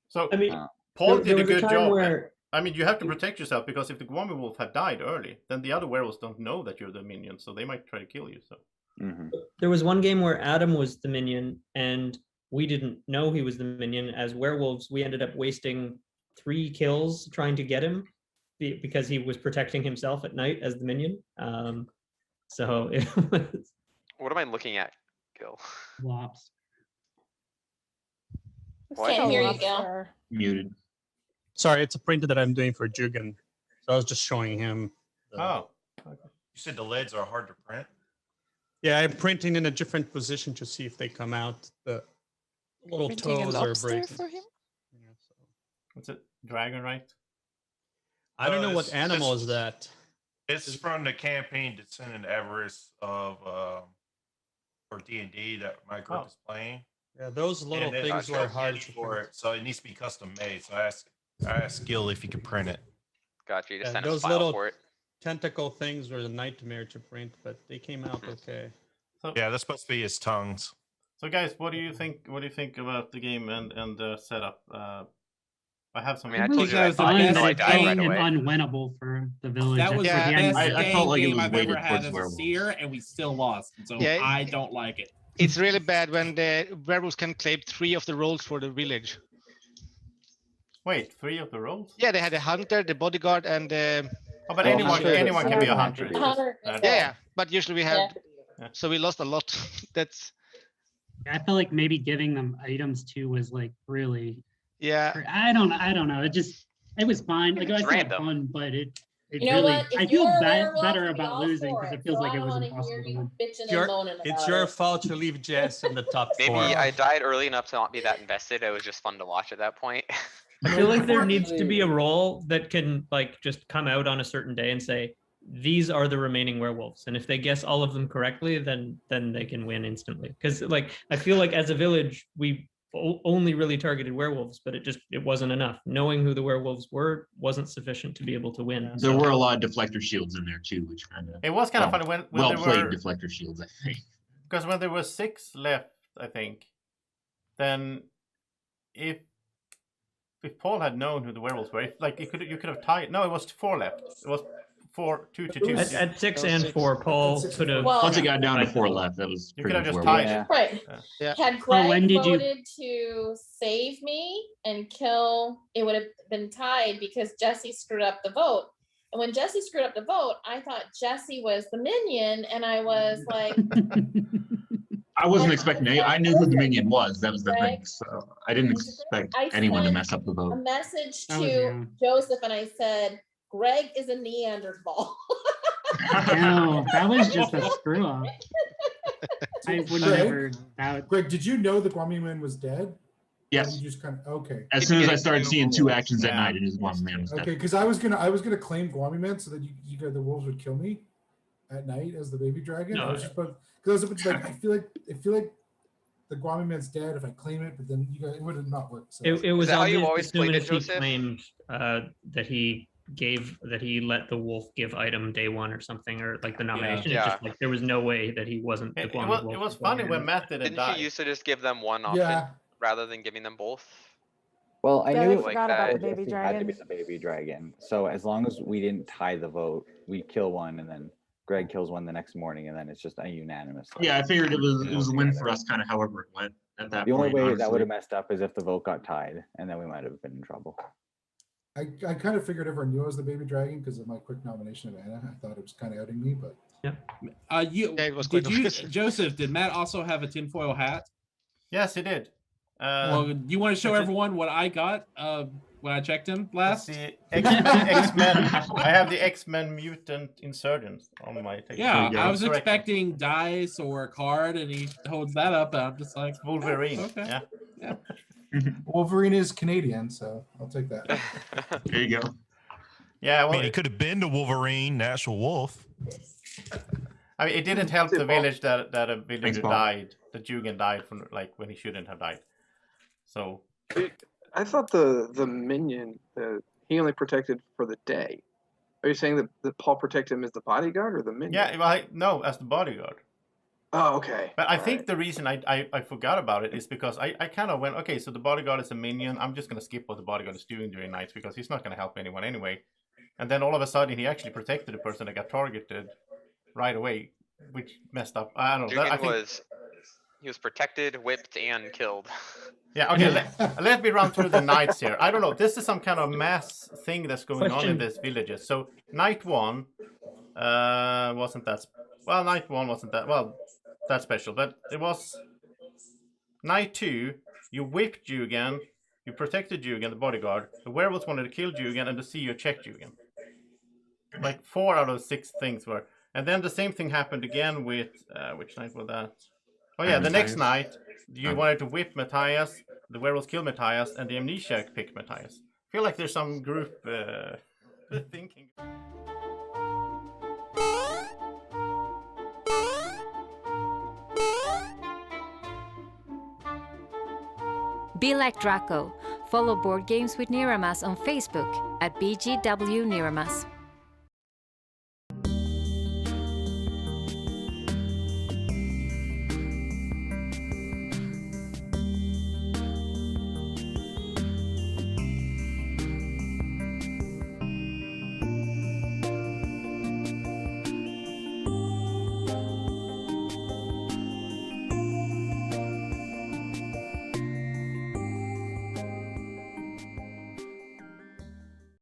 So I mean, Paul there did a was a good time job. where- I mean, you have to protect yourself because if the Gwami wolf had died early, then the other werewolves don't know that you're the minion, so they might try to kill you. So Mhm. There was one game where Adam was the minion and we didn't know he was the minion. As werewolves, we ended up wasting 3 kills trying to get him because he was protecting himself at night as the minion. So it was What am I looking at, Gil? Flops. What? Can't hear you, Lobster. Gil. Muted. Sorry, it's a print that I'm doing for Jugan. So I was just showing him. Oh. You said the lids are hard to print? Yeah, I'm printing in a different position to see if they come out. The little Printing a toes are lobster breaking. for him? What's it? Dragon, right? I don't know what This- animal this- is that. It's from the campaign Descendant Avarice of for D&D that my group is playing. Yeah, those little And things there's were no hard candy to for print. it, so it needs to be custom made. So I asked Gil if he could print it. Gotcha, you just Yeah, sent us a those file little for it. tentacle things were a nightmare to print, but they came out okay. Yeah, that's supposed to be his tongues. So guys, what do you think? What do you think about the game and the setup? I have some. I mean, I told you I It's thought fine, so but I it's died right getting away. unwinnable for the village. That was for the the end. best I felt like it game was I've weighted ever had towards as a werewolves. seer, and we still lost. So Yeah, I don't like it. It's really bad when the werewolves can claim 3 of the roles for the village. Wait, 3 of the roles? Yeah, they had a hunter, the bodyguard, and the. Oh, but Well, anyone hunters- can be a hunters hunter. have to be. Hunter Uh, is Yeah, but usually we have. Yeah. So we lost a lot. That's. I felt like maybe giving them items too was like really. Yeah. I don't know. It was fine. Like I It's still had random. fun, but it You know really. what? If I feel you're a bad, werewolf, better I'd be about all losing for because it. it feels So like I it don't was wanna impossible hear to you win. bitching Your- and moaning It's about your it. fault to leave Jess in the top Maybe 4. I died early enough to not be that invested. It was just fun to watch at that point. I feel like there needs to Unfortunately- be a role that can like just come out on a certain day and say these are the remaining werewolves, and if they guess all of them correctly, then they can win instantly. Because like I feel like as a village we only really targeted werewolves, but it wasn't enough. Knowing who the werewolves were wasn't sufficient to be able to win. There So- were a lot of deflector shields in there too, which kind of It was kind of funny when well there played were deflector shields, I think. because when there were 6 left, I think, then if Paul had known who the werewolves were, if, like you could have tied. No, it was 4 left. It was 4, 2 to 2. At 6 and 4, Paul could have. Well- Once it got down to 4 left, that was You pretty could have much just where we tied were. it. Right. Yeah. Had Greg when did you- voted to save me and kill, it would have been tied because Jesse screwed up the vote. And when Jesse screwed up the vote, I thought Jesse was the minion, and I was like, I wasn't expecting any. I knew who the minion was. That was the thing. So I didn't expect I anyone to sent mess up the a vote. message That was to young. Joseph, and I said, Greg is a Neanderthal. No, that was just a screw up. I would Greg? never doubt. Greg, did you know the Guami man was dead? Or Yes. You just kind of okay. As soon as I started seeing 2 actions at Yeah. night, it is one man was Okay, dead. because I was gonna claim Guami man so that you guys the wolves would kill me at night as the baby dragon. I No. was just because I was like I feel like the Guami man's dead if I claim it, but then you guys it would have not worked. So. It was that how you obvious always as soon played as it, he Joseph? claimed that he let the wolf give item day 1 or something, or like the nomination. Yeah. It's just like there was no way that he wasn't the It Guami was wolf funny when beforehand. Matt didn't Didn't die. you used to just give them one option Yeah. rather than giving them both? Well, I Yeah, knew I it forgot like about that. the baby Jesse had to be dragon. the baby dragon. So as long as we didn't tie the vote, we'd kill one, and then Greg kills one the next morning, and then it's just a unanimous. Yeah, I figured it was a win for us, kind of however it went at that The only point. way that would have honestly. messed up is if the vote got tied, and then we might have been in trouble. I kind of figured everyone knew I was the baby dragon because of my quick nomination of Anna. I thought it was kind of outing me, but It was Did quite you, obvious. Joseph? Did Matt also have a tinfoil hat? Yes, he did. Well, do you want to show that's it. everyone what I got when I checked him last? The X-Men. I have the X-Men mutant insurgents on my table. Yeah, go. I was Correct. expecting dice or a card, and he holds that up, and I'm just like, Wolverine. oh, okay. Yeah. Wolverine is Canadian, so I'll take that. There you go. Yeah. I Well, mean, it could have been the Wolverine, the actual wolf. I mean, it didn't help the village that a villager Paul. died. That Jugan died from like when he shouldn't have died. So I thought the minion he only protected for the day. Are you saying that Paul protected him as the bodyguard or the minion? yeah, well, no, as the bodyguard. Oh, okay. But I All think right. the reason I forgot about it is because I kind of went, okay, so the bodyguard is a minion. I'm just going to skip what the bodyguard is doing during nights because he's not going to help anyone anyway. And then all of a sudden, he actually protected the person that got targeted right away, which messed up. I don't know. I Dugan think, he was protected, whipped, and killed. yeah, okay, let me run through the nights here. I don't know. This is some kind of mass thing that's going on in Question. these villages. So night 1 wasn't that... Well, night 1 wasn't that... Well, that special. But it was... Night 2, you whipped Jugan, You protected Jugen, the bodyguard. The werewolves wanted to kill Jugen, and the CEO checked Jugen. Like 4 out of 6 things were. And then the same thing happened again with which night was that? Oh yeah, the next night you wanted to whip Matthias. The werewolves killed Matthias, and the Amnesiac picked Matthias. I feel like there's some group thinking. Be like Draco. Follow Board Games with Niramas on Facebook at BGW Niramas.